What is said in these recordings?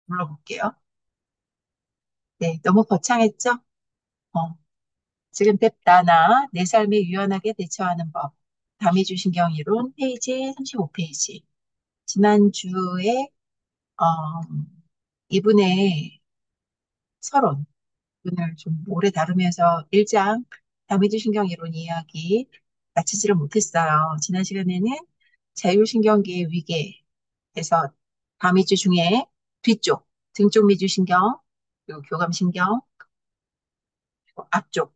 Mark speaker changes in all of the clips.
Speaker 1: 물어볼게요. 네, 너무 거창했죠? 어, 지금 됐다나 내 삶에 유연하게 대처하는 법. 다미주신경 이론 페이지 35페이지. 지난주에 어, 이분의 서론, 이분을 좀 오래 다루면서 1장 다미주신경 이론 이야기 마치지를 못했어요. 지난 시간에는 자율신경계의 위계에서 다미주 중에 뒤쪽, 등쪽 미주신경, 그리고 교감신경, 그리고 앞쪽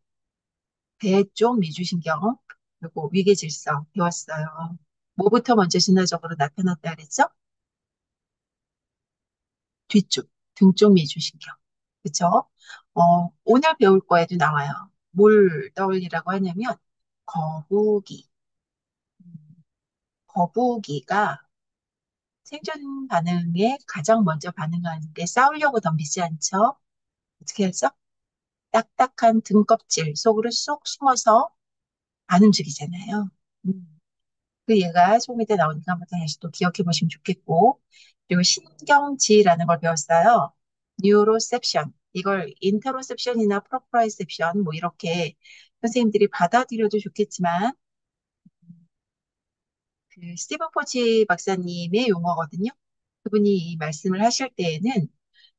Speaker 1: 배 쪽 미주신경, 그리고 위계질서 배웠어요. 뭐부터 먼저 진화적으로 나타났다 그랬죠? 뒤쪽, 등 쪽 미주신경. 그쵸? 오늘 배울 거에도 나와요. 뭘 떠올리라고 하냐면, 거북이. 거북이가 생존 반응에 가장 먼저 반응하는 게 싸우려고 덤비지 않죠? 어떻게 하죠? 딱딱한 등껍질 속으로 쏙 숨어서 안 움직이잖아요. 음. 그 얘가 소음이때 나오니까 한번 다시 또 기억해 보시면 좋겠고, 그리고 신경지라는 걸 배웠어요. 뉴로셉션. 이걸 인터로셉션이나 프로프라이셉션 뭐 이렇게 선생님들이 받아들여도 좋겠지만 그 스티븐 포치 박사님의 용어거든요. 그분이 이 말씀을 하실 때에는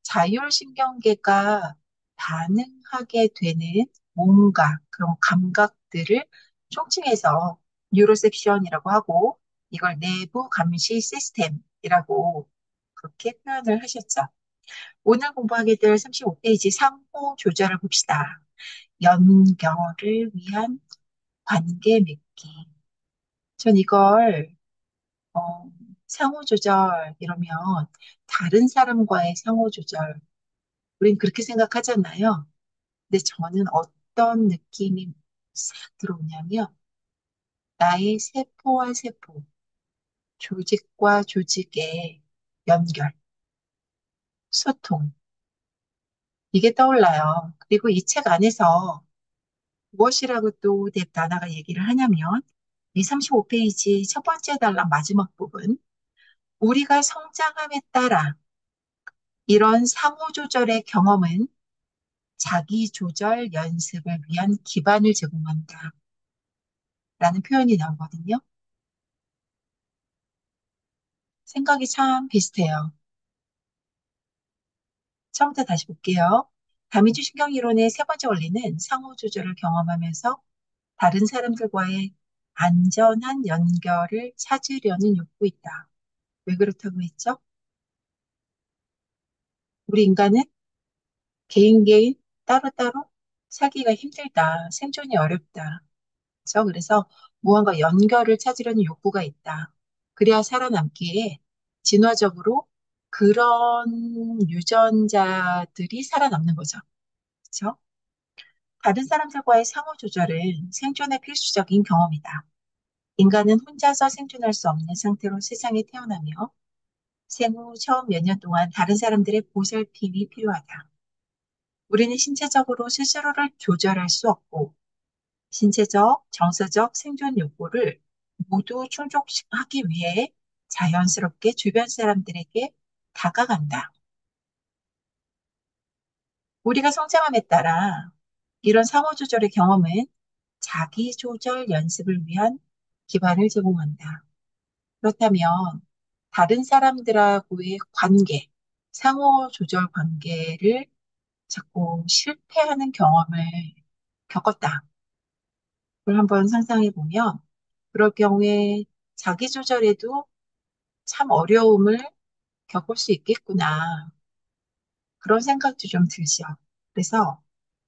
Speaker 1: 자율신경계가 반응하게 되는 뭔가 그런 감각들을 총칭해서 뉴로셉션이라고 하고 이걸 내부 감시 시스템이라고 그렇게 표현을 하셨죠. 오늘 공부하게 될 35페이지 상호 조절을 봅시다. 연결을 위한 관계 맺기. 전 이걸 어, 상호 조절 이러면 다른 사람과의 상호 조절 우린 그렇게 생각하잖아요. 근데 저는 어떤 느낌이 싹 들어오냐면 나의 세포와 세포, 조직과 조직의 연결, 소통 이게 떠올라요. 그리고 이 책 안에서 무엇이라고 또 뎁 다나가 얘기를 하냐면 이 35페이지 첫 번째 단락 마지막 부분 우리가 성장함에 따라 이런 상호 조절의 경험은 자기 조절 연습을 위한 기반을 제공한다. 라는 표현이 나오거든요. 생각이 참 비슷해요. 처음부터 다시 볼게요. 다민주 신경이론의 세 번째 원리는 상호 조절을 경험하면서 다른 사람들과의 안전한 연결을 찾으려는 욕구이다. 왜 그렇다고 했죠? 우리 인간은 개인 따로따로 살기가 힘들다. 생존이 어렵다. 그렇죠? 그래서 무언가 연결을 찾으려는 욕구가 있다. 그래야 살아남기에 진화적으로 그런 유전자들이 살아남는 거죠. 그렇죠? 다른 사람들과의 상호 조절은 생존의 필수적인 경험이다. 인간은 혼자서 생존할 수 없는 상태로 세상에 태어나며 생후 처음 몇 년 동안 다른 사람들의 보살핌이 필요하다. 우리는 신체적으로 스스로를 조절할 수 없고 신체적, 정서적 생존 욕구를 모두 충족하기 위해 자연스럽게 주변 사람들에게 다가간다. 우리가 성장함에 따라 이런 상호 조절의 경험은 자기 조절 연습을 위한 기반을 제공한다. 그렇다면 다른 사람들하고의 관계, 상호 조절 관계를 자꾸 실패하는 경험을 겪었다. 그걸 한번 상상해 보면 그럴 경우에 자기 조절에도 참 어려움을 겪을 수 있겠구나. 그런 생각도 좀 들죠. 그래서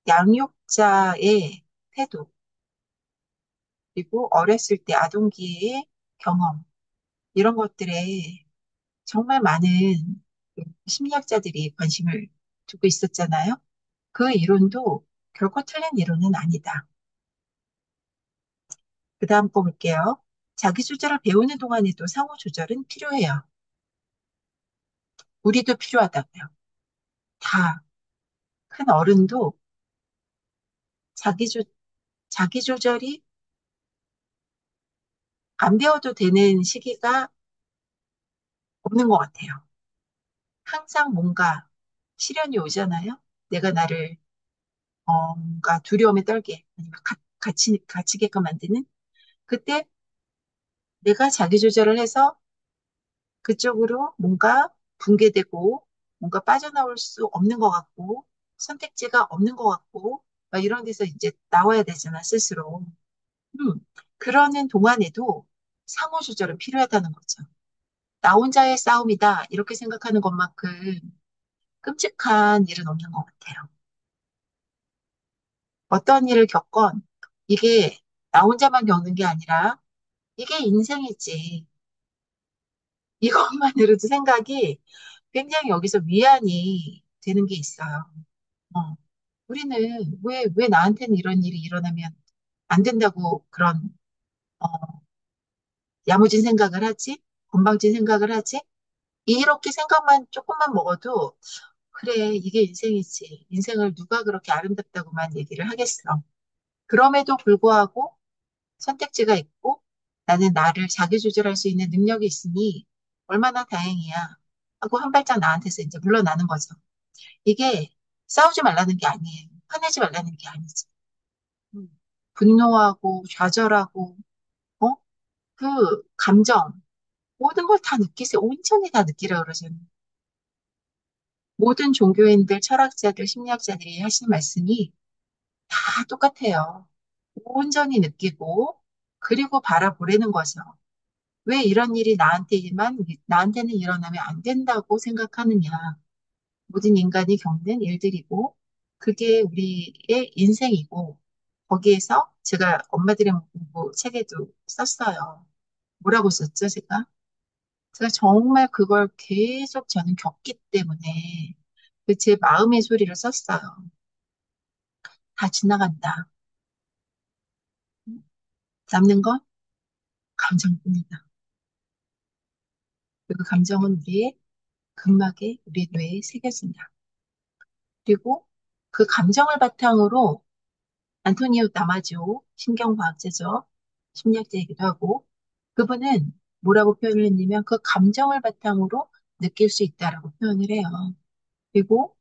Speaker 1: 양육자의 태도, 그리고 어렸을 때 아동기의 경험, 이런 것들에 정말 많은 심리학자들이 관심을 두고 있었잖아요. 그 이론도 결코 틀린 이론은 아니다. 그 다음 거 볼게요. 자기 조절을 배우는 동안에도 상호 조절은 필요해요. 우리도 필요하다고요. 다. 큰 어른도 자기 조, 자기 조절이 안 배워도 되는 시기가 없는 것 같아요. 항상 뭔가 시련이 오잖아요. 내가 나를 뭔가 두려움에 떨게 아니면 갇히게끔 만드는 그때 내가 자기 조절을 해서 그쪽으로 뭔가 붕괴되고 뭔가 빠져나올 수 없는 것 같고 선택지가 없는 것 같고 막 이런 데서 이제 나와야 되잖아 스스로. 음, 그러는 동안에도 상호 조절은 필요하다는 거죠. 나 혼자의 싸움이다 이렇게 생각하는 것만큼 끔찍한 일은 없는 것 같아요. 어떤 일을 겪건 이게 나 혼자만 겪는 게 아니라 이게 인생이지. 이것만으로도 생각이 굉장히 여기서 위안이 되는 게 있어요. 어. 우리는 왜 나한테는 이런 일이 일어나면 안 된다고 그런, 어, 야무진 생각을 하지? 건방진 생각을 하지? 이렇게 생각만 조금만 먹어도, 그래, 이게 인생이지. 인생을 누가 그렇게 아름답다고만 얘기를 하겠어. 그럼에도 불구하고 선택지가 있고 나는 나를 자기 조절할 수 있는 능력이 있으니 얼마나 다행이야. 하고 한 발짝 나한테서 이제 물러나는 거죠. 이게 싸우지 말라는 게 아니에요. 화내지 말라는 게 아니죠. 음. 분노하고 좌절하고 어? 그 감정 모든 걸 다 느끼세요. 온전히 다 느끼라 그러잖아요. 모든 종교인들, 철학자들, 심리학자들이 하시는 말씀이 다 똑같아요. 온전히 느끼고 그리고 바라보라는 거죠. 왜 이런 일이 나한테는 일어나면 안 된다고 생각하느냐. 모든 인간이 겪는 일들이고, 그게 우리의 인생이고, 거기에서 제가 엄마들의 공부 책에도 썼어요. 뭐라고 썼죠, 제가? 제가 정말 그걸 계속 저는 겪기 때문에 그 제 마음의 소리를 썼어요. 다 지나간다. 남는 건 감정뿐이다. 그리고 감정은 우리의 근막에, 우리 뇌에 새겨진다. 그리고 그 감정을 바탕으로 안토니오 다마지오 신경과학자죠. 심리학자이기도 하고 그분은 뭐라고 표현을 했냐면 그 감정을 바탕으로 느낄 수 있다라고 표현을 해요. 그리고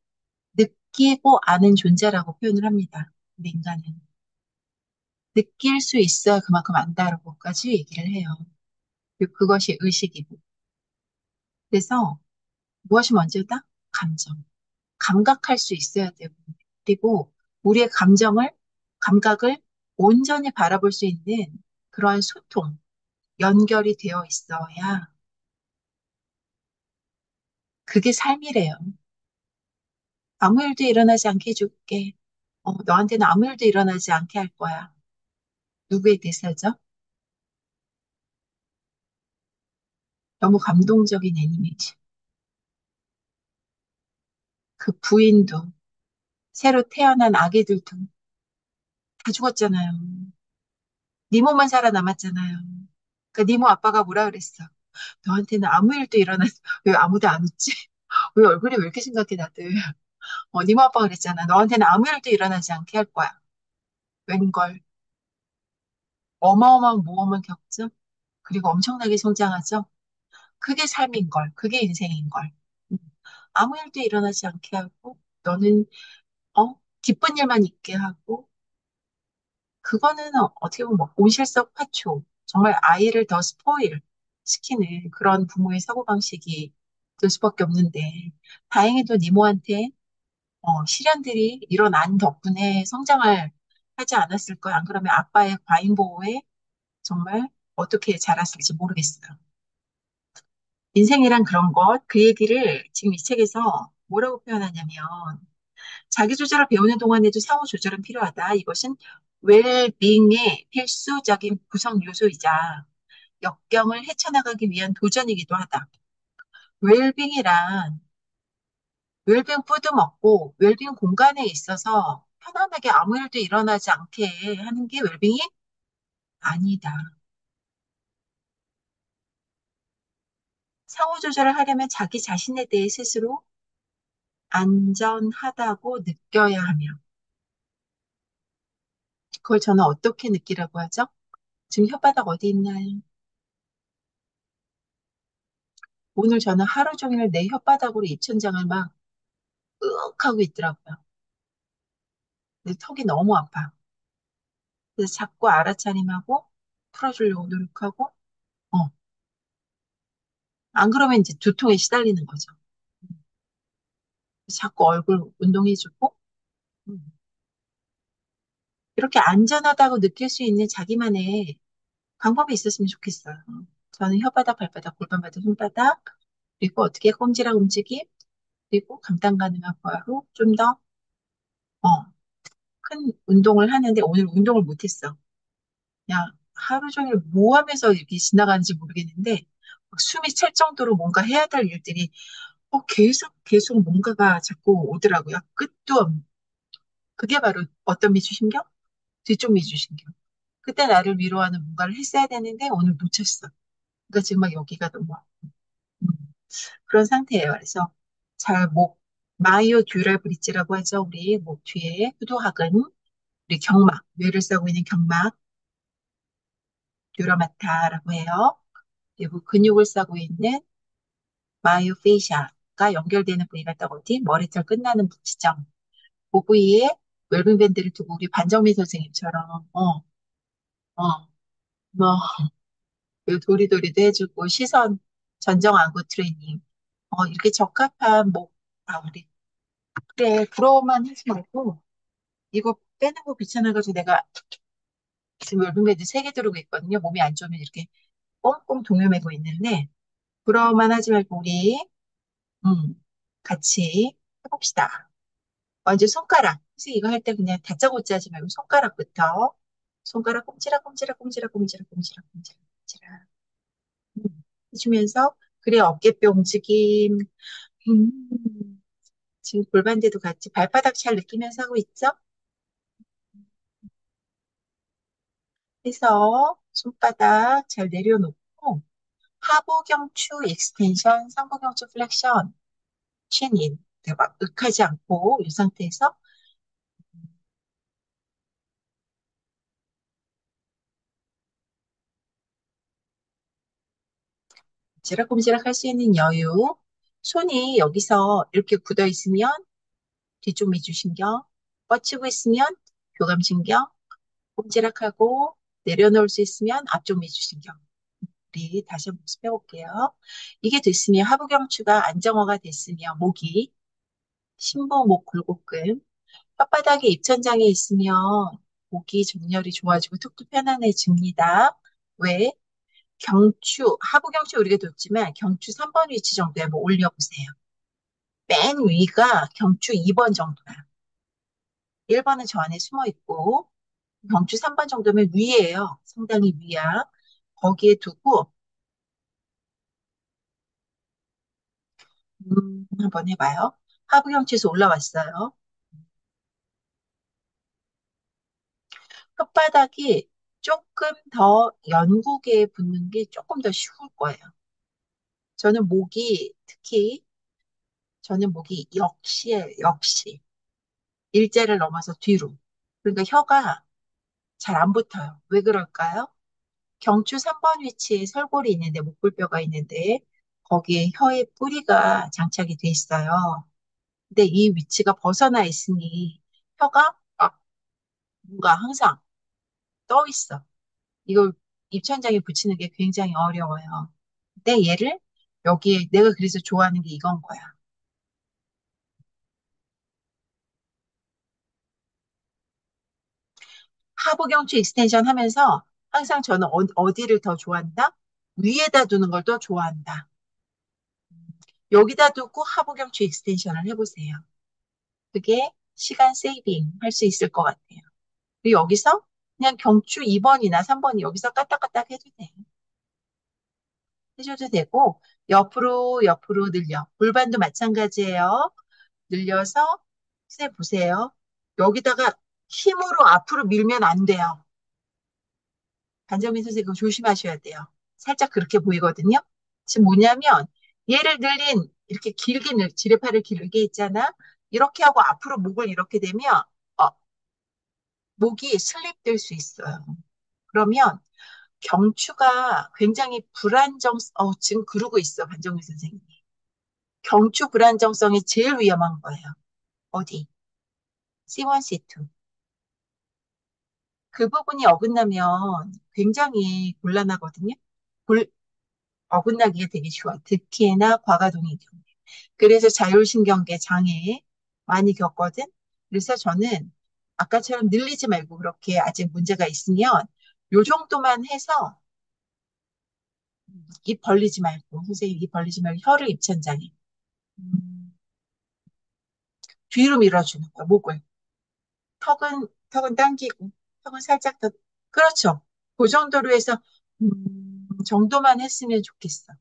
Speaker 1: 느끼고 아는 존재라고 표현을 합니다. 우리 인간은. 느낄 수 있어야 그만큼 안다라고까지 얘기를 해요. 그리고 그것이 의식이고. 그래서 무엇이 먼저다? 감정. 감각할 수 있어야 되고. 그리고 우리의 감각을 온전히 바라볼 수 있는 그러한 소통, 연결이 되어 있어야 그게 삶이래요. 아무 일도 일어나지 않게 해줄게. 너한테는 아무 일도 일어나지 않게 할 거야. 누구에 대해서죠? 너무 감동적인 애니메이션. 그 부인도, 새로 태어난 아기들도 다 죽었잖아요. 니모만 살아남았잖아요. 그러니까 니모 아빠가 뭐라 그랬어? 너한테는 아무 일도 일어나지, 왜 아무도 안 웃지? 왜 얼굴이 왜 이렇게 심각해, 다들? 니모 아빠가 그랬잖아. 너한테는 아무 일도 일어나지 않게 할 거야. 웬걸. 어마어마한 모험을 겪죠? 그리고 엄청나게 성장하죠? 그게 삶인 걸, 그게 인생인 걸. 음. 아무 일도 일어나지 않게 하고, 너는, 기쁜 일만 있게 하고, 그거는 어떻게 보면 뭐 온실적파초, 정말 아이를 더 스포일 시키는 그런 부모의 사고방식이 될 수밖에 없는데, 다행히도 니모한테, 시련들이 일어난 덕분에 성장을 하지 않았을 거야. 안 그러면 아빠의 과잉 보호에 정말 어떻게 자랐을지 모르겠어요. 인생이란 그런 것, 그 얘기를 지금 이 책에서 뭐라고 표현하냐면, 자기 조절을 배우는 동안에도 상호 조절은 필요하다. 이것은 웰빙의 필수적인 구성 요소이자 역경을 헤쳐나가기 위한 도전이기도 하다. 웰빙이란 웰빙 푸드 먹고 웰빙 공간에 있어서 편안하게 아무 일도 일어나지 않게 하는 게 웰빙이 아니다. 상호 조절을 하려면 자기 자신에 대해 스스로 안전하다고 느껴야 하며, 그걸 저는 어떻게 느끼라고 하죠? 지금 혓바닥 어디 있나요? 오늘 저는 하루 종일 내 혓바닥으로 입천장을 막 으윽 하고 있더라고요. 근데 턱이 너무 아파. 그래서 자꾸 알아차림하고 풀어주려고 노력하고, 어, 안 그러면 이제 두통에 시달리는 거죠. 자꾸 얼굴 운동해주고, 음, 이렇게 안전하다고 느낄 수 있는 자기만의 방법이 있었으면 좋겠어요. 저는 혓바닥, 발바닥, 골반바닥, 손바닥, 그리고 어떻게 꼼지락 움직임, 그리고 감당 가능한 거로 좀 더, 큰 운동을 하는데 오늘 운동을 못했어. 그냥 하루 종일 뭐 하면서 이렇게 지나가는지 모르겠는데, 막 숨이 찰 정도로 뭔가 해야 될 일들이 계속 뭔가가 자꾸 오더라고요. 끝도 없는. 그게 바로 어떤 미주신경? 뒤쪽 미주신경. 그때 나를 위로하는 뭔가를 했어야 되는데 오늘 놓쳤어. 그러니까 지금 막 여기가 너무 음, 그런 상태예요. 그래서 잘 목, 마이오 듀럴 브릿지라고 하죠. 우리 목 뒤에 후두학은 우리 경막, 뇌를 싸고 있는 경막, 듀러마타라고 해요. 그리고 근육을 싸고 있는 마이오페이샤가 연결되는 부위가 딱 어디? 머리털 끝나는 지점. 그 부위에 웰빙 밴드를 두고 우리 반정민 선생님처럼 뭐 그 도리도리도 해주고 시선 전정 안구 트레이닝 이렇게 적합한 뭐 우리 그래 부러워만 하지 말고 이거 빼는 거 귀찮아가지고 내가 지금 웰빙 밴드 3개 들고 있거든요. 몸이 안 좋으면 이렇게 꽁꽁 동여매고 있는데 부러워만 하지 말고 우리 음, 같이 해봅시다. 먼저 손가락. 선생님 이거 할 때 그냥 다짜고짜 하지 말고 손가락부터. 손가락 꼼지락 꼼지락 꼼지락 꼼지락 꼼지락 꼼지락 꼼지락. 해주면서 그래 어깨뼈 움직임. 음, 지금 골반대도 같이 발바닥 잘 느끼면서 하고 있죠? 해서 손바닥 잘 내려놓고 하부경추 익스텐션, 상부경추 플렉션, 쉰인. 막 윽하지 않고 이 상태에서 꼼지락꼼지락 할 수 있는 여유. 손이 여기서 이렇게 굳어 있으면 뒤쪽 미주신경, 뻗치고 있으면 교감신경, 꼼지락하고 내려놓을 수 있으면 앞쪽 미주신경. 우리 다시 한번 연습해볼게요. 이게 됐으면 하부경추가 안정화가 됐으면 목이 심부 목 굴곡근 혓바닥에 입천장에 있으면 목이 정렬이 좋아지고 턱도 편안해집니다. 왜? 경추, 하부경추 우리가 뒀지만 경추 3번 위치 정도에 한번 올려보세요. 맨 위가 경추 2번 정도야. 1번은 저 안에 숨어 있고 경추 3번 정도면 위에요. 상당히 위야. 거기에 두고 한번 해봐요. 하부경추에서 올라왔어요. 혓바닥이 조금 더 연구개에 붙는 게 조금 더 쉬울 거예요. 저는 목이 특히 저는 목이 역시 일자를 넘어서 뒤로. 그러니까 혀가 잘 안 붙어요. 왜 그럴까요? 경추 3번 위치에 설골이 있는데, 목골뼈가 있는데, 거기에 혀의 뿌리가 장착이 돼 있어요. 근데 이 위치가 벗어나 있으니 혀가 뭔가 항상 떠 있어. 이걸 입천장에 붙이는 게 굉장히 어려워요. 근데 얘를 여기에 내가 그래서 좋아하는 게 이건 거야. 하부경추 익스텐션 하면서 항상 저는 어디를 더 좋아한다? 위에다 두는 걸 더 좋아한다. 여기다 두고 하부경추 익스텐션을 해보세요. 그게 시간 세이빙 할 수 있을 것 같아요. 그리고 여기서 그냥 경추 2번이나 3번이 여기서 까딱까딱 해도 돼요. 해줘도 되고, 옆으로 늘려. 골반도 마찬가지예요. 늘려서, 선생님 보세요. 여기다가 힘으로 앞으로 밀면 안 돼요. 반정민 선생님 그거 조심하셔야 돼요. 살짝 그렇게 보이거든요. 지금 뭐냐면 얘를 늘린 이렇게 길게 지뢰팔을 길게 있잖아. 이렇게 하고 앞으로 목을 이렇게 대면 어, 목이 슬립될 수 있어요. 그러면 경추가 굉장히 지금 그러고 있어, 반정미 선생님이. 경추 불안정성이 제일 위험한 거예요. 어디? C1, C2. 그 부분이 어긋나면 굉장히 곤란하거든요. 골- 어긋나기가 되게 쉬워요. 특히나 과가동의 경우. 그래서 자율신경계 장애 많이 겪거든. 그래서 저는 아까처럼 늘리지 말고 그렇게 아직 문제가 있으면 요 정도만 해서 입 벌리지 말고 선생님 입 벌리지 말고 혀를 입천장에 음, 뒤로 밀어주는 거야 목을 턱은 당기고 턱은 살짝 더 그렇죠. 그 정도로 해서 정도만 했으면 좋겠어.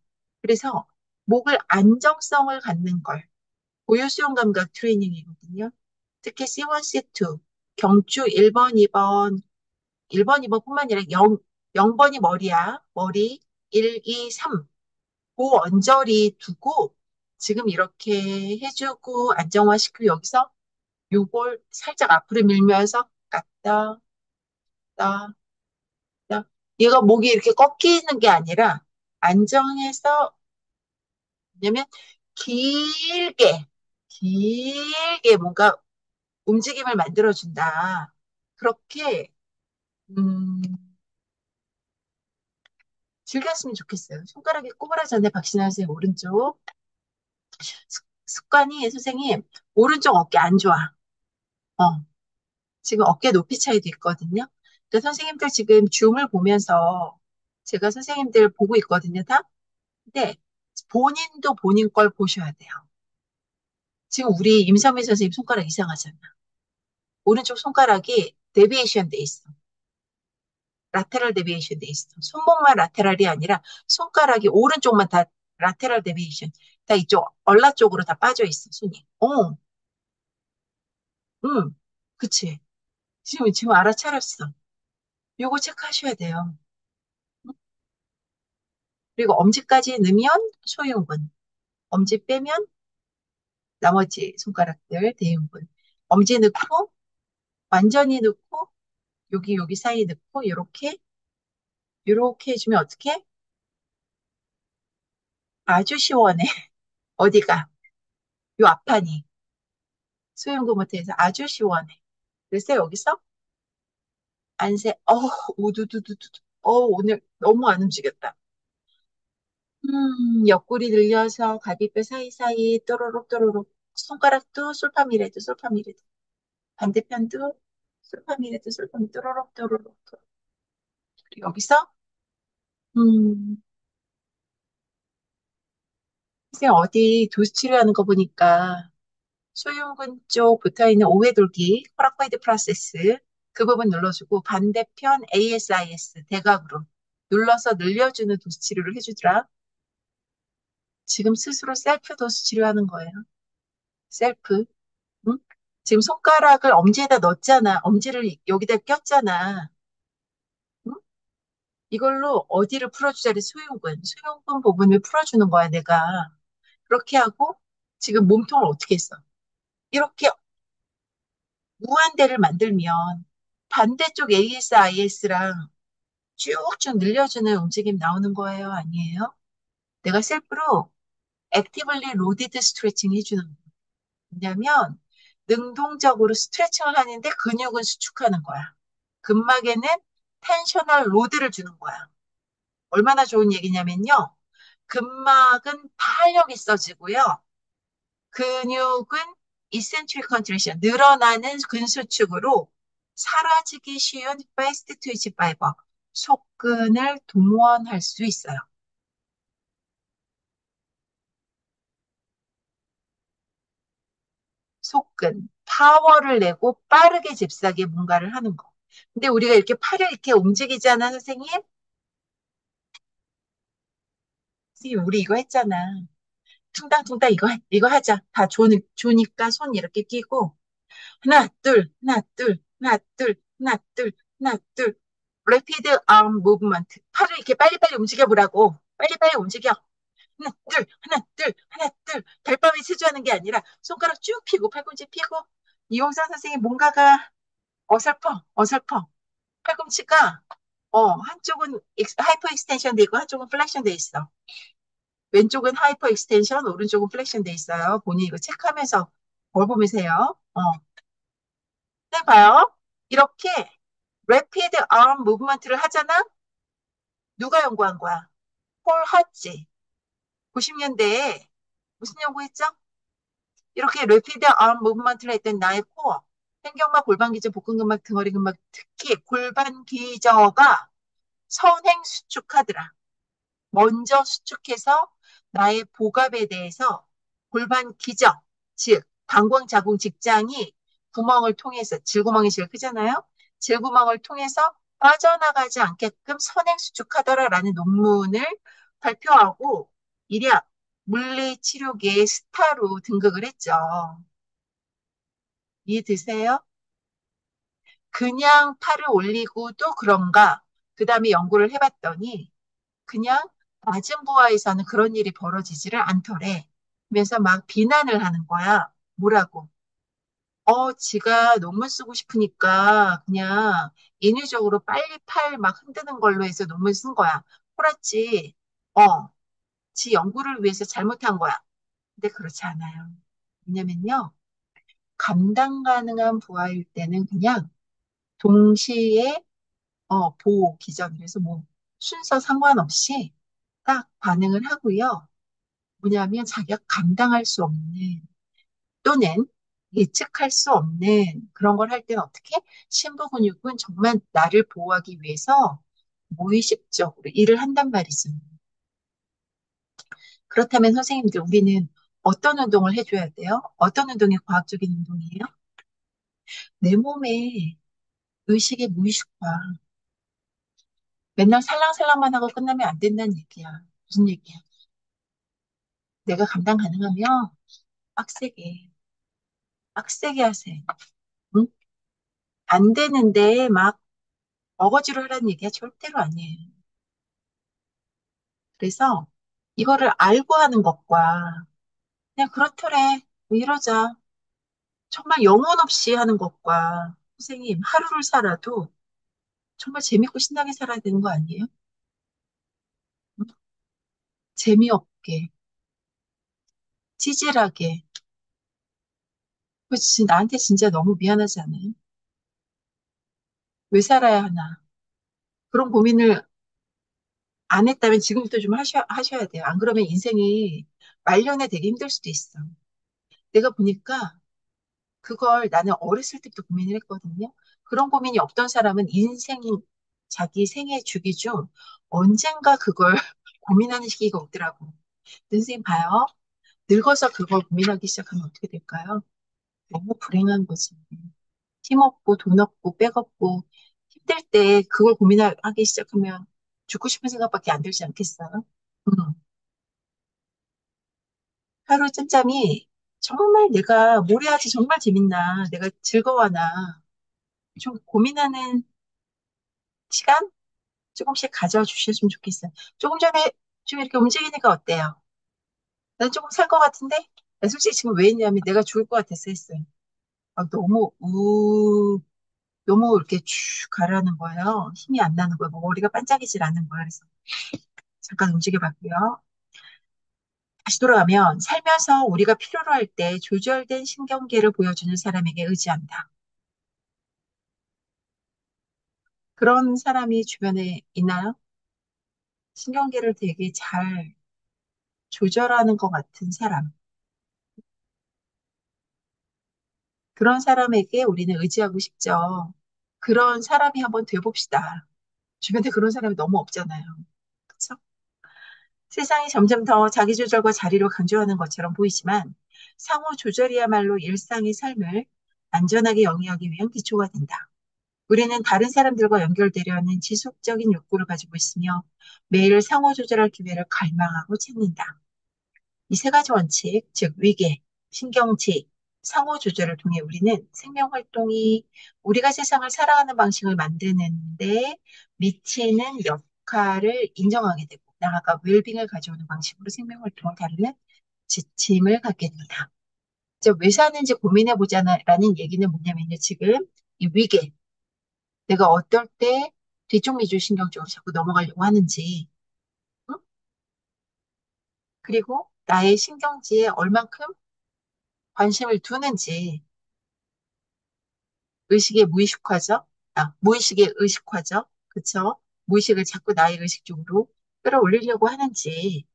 Speaker 1: 그래서 목을 안정성을 갖는 걸 고유 수용 감각 트레이닝이거든요. 특히 C1, C2 경추 1번, 2번 1번, 2번뿐만 아니라 0번이 머리야. 머리 1, 2, 3 그 언저리 두고 지금 이렇게 해주고 안정화시키고 여기서 요걸 살짝 앞으로 밀면서 갔다, 갔다, 갔다. 얘가 목이 이렇게 꺾이는 게 아니라 안정해서 왜냐면 길게, 길게 뭔가 움직임을 만들어준다. 그렇게, 음, 즐겼으면 좋겠어요. 손가락이 꼬부라졌네, 박신아 선생님, 오른쪽. 습관이, 선생님, 오른쪽 어깨 안 좋아. 어, 지금 어깨 높이 차이도 있거든요. 그러니까 선생님들 지금 줌을 보면서 제가 선생님들 보고 있거든요, 다. 근데 본인도 본인 걸 보셔야 돼요. 지금 우리 임선미 선생님 손가락 이상하잖아. 오른쪽 손가락이 데비에이션 돼 있어. 라테럴 데비에이션 돼 있어. 손목만 라테랄이 아니라 손가락이 오른쪽만 다 라테럴 데비에이션. 다 이쪽 얼라 쪽으로 다 빠져 있어, 손이. 응, 그치. 지금 알아차렸어. 요거 체크하셔야 돼요. 그리고 엄지까지 넣으면 소유분, 엄지 빼면 나머지 손가락들 대유분. 엄지 넣고 완전히 넣고 여기 사이 넣고 요렇게 해주면 어떻게? 아주 시원해. 어디가? 요 앞판이 소유분 못해서 아주 시원해. 그래서 여기서 안세. 우두두두두. 오늘 너무 안 움직였다. 옆구리 늘려서 갈비뼈 사이사이 또로록 또로록 손가락도 솔파미레도 반대편도 솔파미레도 솔파미 또로록 또로록 그리고 여기서 음 선생님 어디 도수 치료하는 거 보니까 소흉근 쪽 붙어있는 오해돌기 코라코이드 프로세스 그 부분 눌러주고 반대편 ASIS 대각으로 눌러서 늘려주는 도수 치료를 해주더라. 지금 스스로 셀프 도수 치료하는 거예요. 셀프. 응? 지금 손가락을 엄지에다 넣었잖아. 엄지를 여기다 꼈잖아. 응? 이걸로 어디를 풀어주자니 수용근 부분을 풀어주는 거야, 내가. 그렇게 하고 지금 몸통을 어떻게 했어? 이렇게 무한대를 만들면 반대쪽 ASIS랑 쭉쭉 늘려주는 움직임 나오는 거예요, 아니에요? 내가 셀프로 액티블리 로디드 스트레칭 해주는 거예요. 왜냐면 능동적으로 스트레칭을 하는데 근육은 수축하는 거야. 근막에는 텐셔널 로드를 주는 거야. 얼마나 좋은 얘기냐면요. 근막은 탄력 있어지고요. 근육은 이센트릭 컨트랙션, 늘어나는 근수축으로 사라지기 쉬운 패스트 트위치 파이버, 속근을 동원할 수 있어요. 속근, 파워를 내고 빠르게 잽싸게 뭔가를 하는 거. 근데 우리가 이렇게 팔을 이렇게 움직이잖아, 선생님? 선생님, 우리 이거 했잖아. 퉁당퉁당 이거 하자. 다 조니까 손 이렇게 끼고 하나, 둘, 하나, 둘, 하나, 둘, 하나, 둘, 하나, 둘. 레피드 arm 무브먼트. 팔을 이렇게 빨리빨리 움직여 보라고. 빨리빨리 움직여. 하나, 둘, 하나, 둘, 하나, 둘. 달밤에 체조하는 게 아니라 손가락 쭉 펴고 팔꿈치 펴고 이용상 선생님 뭔가가 어설퍼. 팔꿈치가 한쪽은 하이퍼 익스텐션 돼 있고 한쪽은 플렉션 돼 있어. 왼쪽은 하이퍼 익스텐션, 오른쪽은 플렉션 돼 있어요. 본인 이거 체크하면서 뭘 보면서 해요. 해봐요. 이렇게 rapid arm movement를 하잖아? 누가 연구한 거야? 폴 하지. 90년대에 무슨 연구했죠? 이렇게 rapid arm movement를 했던 나의 코어, 횡격막, 골반기저, 복근근막, 등허리근막, 특히 골반기저가 선행 수축하더라. 먼저 수축해서 나의 복압에 대해서 골반 기저, 즉 방광 자궁 직장이 구멍을 통해서 질구멍이 제일 크잖아요. 질구멍을 통해서 빠져나가지 않게끔 선행 수축하더라라는 논문을 발표하고 이략 물리치료계의 스타로 등극을 했죠. 이해되세요? 그냥 팔을 올리고 또 그런가? 그 다음에 연구를 해봤더니 그냥 낮은 부하에서는 그런 일이 벌어지지를 않더래. 그래서 막 비난을 하는 거야. 뭐라고? 지가 논문 쓰고 싶으니까 그냥 인위적으로 빨리 팔 막 흔드는 걸로 해서 논문 쓴 거야. 호랐지. 어, 지 연구를 위해서 잘못한 거야. 근데 그렇지 않아요. 왜냐면요. 감당 가능한 부하일 때는 그냥 동시에 보호 기전 그래서 뭐 순서 상관없이 딱 반응을 하고요. 뭐냐면 자기가 감당할 수 없는 또는 예측할 수 없는 그런 걸 할 때는 어떻게? 심부 근육은 정말 나를 보호하기 위해서 무의식적으로 일을 한단 말이죠. 그렇다면 선생님들 우리는 어떤 운동을 해줘야 돼요? 어떤 운동이 과학적인 운동이에요? 내 몸에 의식의 무의식화. 맨날 살랑살랑만 하고 끝나면 안 된다는 얘기야. 무슨 얘기야? 내가 감당 가능하면 빡세게, 빡세게 하세요. 응? 안 되는데 막 어거지로 하라는 얘기가 절대로 아니에요. 그래서 이거를 알고 하는 것과 그냥 그렇더래. 뭐 이러자. 정말 영혼 없이 하는 것과 선생님 하루를 살아도 정말 재밌고 신나게 살아야 되는 거 아니에요? 응? 재미없게, 찌질하게. 그 나한테 진짜 너무 미안하지 않아요? 왜 살아야 하나? 그런 고민을 안 했다면 지금부터 좀 하셔야 돼요. 안 그러면 인생이 말년에 되게 힘들 수도 있어. 내가 보니까 그걸 나는 어렸을 때부터 고민을 했거든요. 그런 고민이 없던 사람은 자기 생애 주기 중 언젠가 그걸 고민하는 시기가 오더라고. 근데 선생님 봐요. 늙어서 그걸 고민하기 시작하면 어떻게 될까요? 너무 불행한 거지. 힘없고 돈 없고 백 없고 힘들 때 그걸 고민하기 시작하면 죽고 싶은 생각밖에 안 들지 않겠어요? 음. 하루 짬짬이 정말 내가 뭘 해야지 정말 재밌나, 내가 즐거워하나 좀 고민하는 시간 조금씩 가져주셨으면 좋겠어요. 조금 전에 좀 이렇게 움직이니까 어때요? 난 조금 살 것 같은데? 나 솔직히 지금 왜 했냐면 내가 죽을 것 같아서 했어요. 너무 이렇게 쭉 가라는 거예요. 힘이 안 나는 거예요. 뭐 머리가 반짝이질 않는 거예요. 그래서 잠깐 움직여 봤고요. 다시 돌아가면 살면서 우리가 필요로 할 때 조절된 신경계를 보여주는 사람에게 의지한다. 그런 사람이 주변에 있나요? 신경계를 되게 잘 조절하는 것 같은 사람. 그런 사람에게 우리는 의지하고 싶죠. 그런 사람이 한번 돼봅시다. 주변에 그런 사람이 너무 없잖아요. 그렇죠? 세상이 점점 더 자기조절과 자리를 강조하는 것처럼 보이지만 상호 조절이야말로 일상의 삶을 안전하게 영위하기 위한 기초가 된다. 우리는 다른 사람들과 연결되려는 지속적인 욕구를 가지고 있으며 매일 상호 조절할 기회를 갈망하고 찾는다. 이 세 가지 원칙, 즉 위계, 신경지, 상호 조절을 통해 우리는 생명 활동이 우리가 세상을 살아가는 방식을 만드는데 미치는 역할을 인정하게 되고 나아가 웰빙을 가져오는 방식으로 생명 활동을 다루는 지침을 갖게 된다. 이제 왜 사는지 고민해 보자라는 얘기는 뭐냐면요. 지금 이 위계, 내가 어떨 때 뒤쪽 미주신경 쪽으로 자꾸 넘어가려고 하는지, 응? 그리고 나의 신경지에 얼만큼 관심을 두는지, 의식의 무의식화죠? 무의식의 의식화죠? 그쵸? 무의식을 자꾸 나의 의식 쪽으로 끌어올리려고 하는지,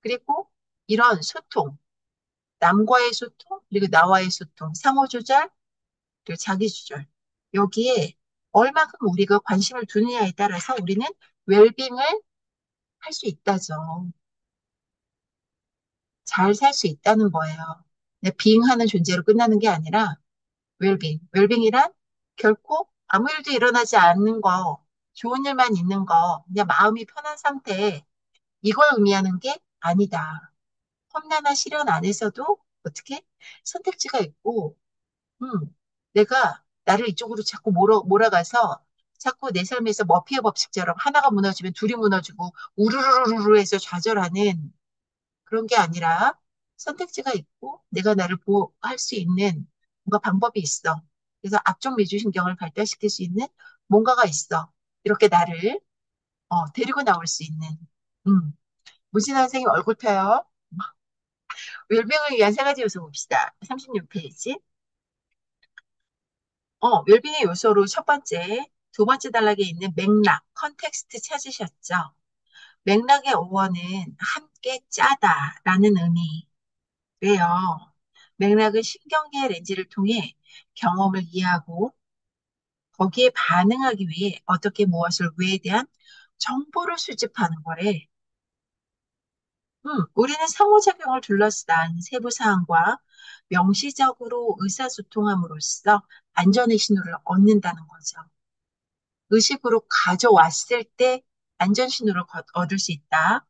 Speaker 1: 그리고 이런 소통, 남과의 소통, 그리고 나와의 소통, 상호조절, 그리고 자기조절. 여기에 얼마큼 우리가 관심을 두느냐에 따라서 우리는 웰빙을 할 수 있다죠. 잘 살 수 있다는 거예요. 그냥 빙하는 존재로 끝나는 게 아니라 웰빙. 웰빙이란 결코 아무 일도 일어나지 않는 거, 좋은 일만 있는 거, 그냥 마음이 편한 상태, 이걸 의미하는 게 아니다. 험난한 시련 안에서도 어떻게 선택지가 있고, 음, 내가 나를 이쪽으로 자꾸 몰아가서 자꾸 내 삶에서 머피의 법칙처럼 하나가 무너지면 둘이 무너지고 우르르르르 해서 좌절하는 그런 게 아니라 선택지가 있고 내가 나를 보호할 수 있는 뭔가 방법이 있어. 그래서 앞쪽 미주신경을 발달시킬 수 있는 뭔가가 있어. 이렇게 나를 데리고 나올 수 있는. 음. 문신아 선생님 얼굴 펴요. 웰빙을 위한 세 가지 요소 봅시다. 36페이지. 웰빙의 요소로 첫 번째, 두 번째 단락에 있는 맥락, 컨텍스트 찾으셨죠? 맥락의 어원은 함께 짜다라는 의미래요. 맥락은 신경계의 렌즈를 통해 경험을 이해하고 거기에 반응하기 위해 어떻게 무엇을 왜에 대한 정보를 수집하는 거래. 우리는 상호작용을 둘러싼 세부 사항과 명시적으로 의사소통함으로써 안전의 신호를 얻는다는 거죠. 의식으로 가져왔을 때 안전 신호를 얻을 수 있다.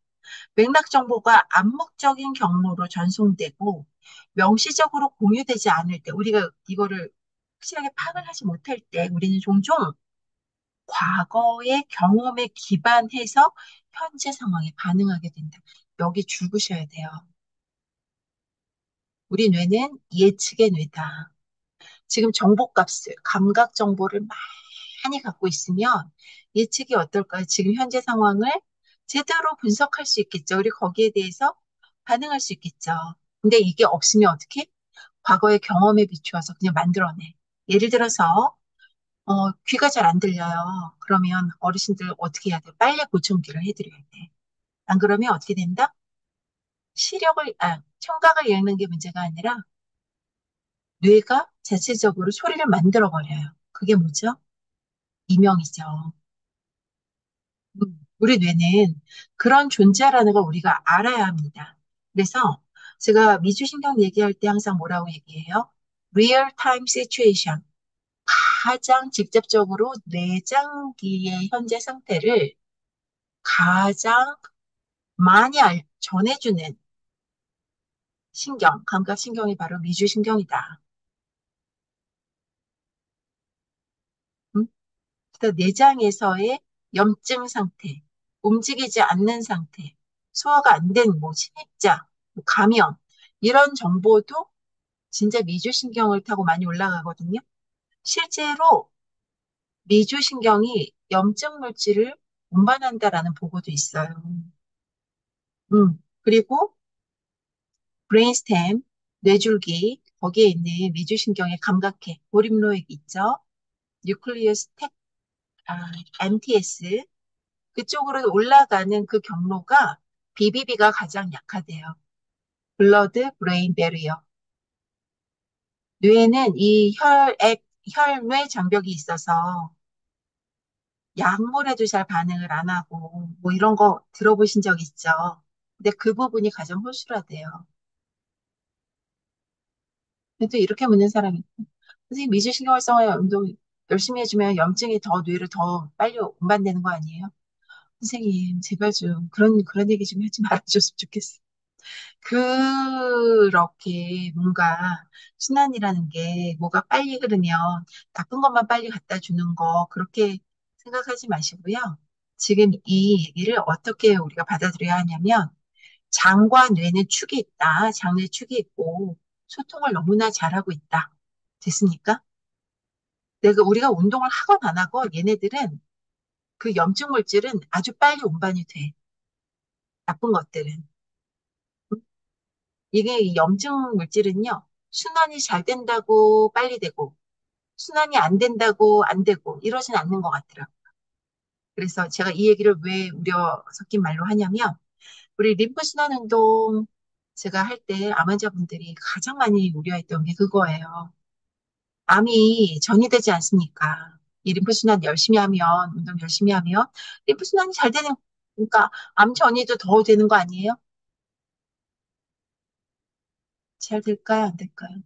Speaker 1: 맥락 정보가 암묵적인 경로로 전송되고 명시적으로 공유되지 않을 때 우리가 이거를 확실하게 파악을 하지 못할 때 우리는 종종 과거의 경험에 기반해서 현재 상황에 반응하게 된다. 여기 줄으셔야 돼요. 우리 뇌는 예측의 뇌다. 지금 정보값을, 감각 정보를 많이 갖고 있으면 예측이 어떨까요? 지금 현재 상황을 제대로 분석할 수 있겠죠. 우리 거기에 대해서 반응할 수 있겠죠. 근데 이게 없으면 어떻게? 과거의 경험에 비추어서 그냥 만들어내. 예를 들어서 귀가 잘 안 들려요. 그러면 어르신들 어떻게 해야 돼? 빨리 보청기를 해드려야 돼. 안 그러면 어떻게 된다? 청각을 읽는 게 문제가 아니라 뇌가 자체적으로 소리를 만들어 버려요. 그게 뭐죠? 이명이죠. 우리 뇌는 그런 존재라는 걸 우리가 알아야 합니다. 그래서 제가 미주신경 얘기할 때 항상 뭐라고 얘기해요? Real time situation. 가장 직접적으로 뇌장기의 현재 상태를 가장 많이 전해주는 감각신경이 바로 미주신경이다. 음? 그래서 내장에서의 염증 상태, 움직이지 않는 상태, 소화가 안 된 뭐 침입자, 뭐 감염 이런 정보도 진짜 미주신경을 타고 많이 올라가거든요. 실제로 미주신경이 염증 물질을 운반한다라는 보고도 있어요. 그리고 브레인스템, 뇌줄기, 거기에 있는 미주신경의 감각계, 고립로액 있죠? 뉴클리어스 MTS, 그쪽으로 올라가는 그 경로가 BBB가 가장 약하대요. 블러드 브레인 베리어. 뇌에는 이 혈뇌 장벽이 있어서 약물에도 잘 반응을 안 하고 뭐 이런 거 들어보신 적 있죠? 근데 그 부분이 가장 호술하대요. 근데 또 이렇게 묻는 사람이 선생님 미주신경 활성화 운동 열심히 해주면 염증이 더 뇌를 더 빨리 운반되는 거 아니에요? 선생님 제발 좀 그런 얘기 좀 하지 말아줬으면 좋겠어. 그렇게 뭔가 순환이라는 게 뭐가 빨리 흐르면 나쁜 것만 빨리 갖다 주는 거 그렇게 생각하지 마시고요. 지금 이 얘기를 어떻게 우리가 받아들여야 하냐면 장과 뇌는 축이 있다. 장내 축이 있고 소통을 너무나 잘하고 있다. 됐습니까? 우리가 운동을 하건 안 하건 얘네들은 그 염증 물질은 아주 빨리 운반이 돼. 나쁜 것들은. 이게 이 염증 물질은요, 순환이 잘 된다고 빨리 되고, 순환이 안 된다고 안 되고, 이러진 않는 것 같더라고요. 그래서 제가 이 얘기를 왜 우려 섞인 말로 하냐면, 우리 림프순환 운동 제가 할 때 암 환자분들이 가장 많이 우려했던 게 그거예요. 암이 전이되지 않습니까? 이 림프순환 열심히 하면, 운동 열심히 하면, 림프순환이 잘 되는, 그러니까 암 전이도 더 되는 거 아니에요? 잘 될까요? 안 될까요?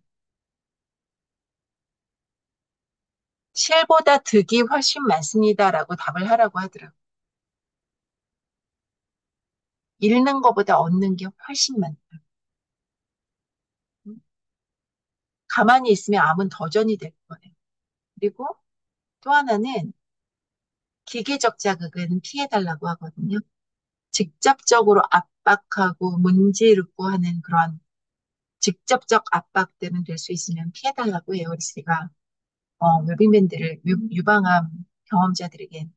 Speaker 1: 실보다 득이 훨씬 많습니다라고 답을 하라고 하더라고요. 잃는 것보다 얻는 게 훨씬 많다. 가만히 있으면 암은 더 전이 될 거예요. 그리고 또 하나는 기계적 자극은 피해달라고 하거든요. 직접적으로 압박하고 문지르고 하는 그런 직접적 압박들은 될 수 있으면 피해달라고 해요. 우리 씨가 웨빙밴드를 유방암 경험자들에게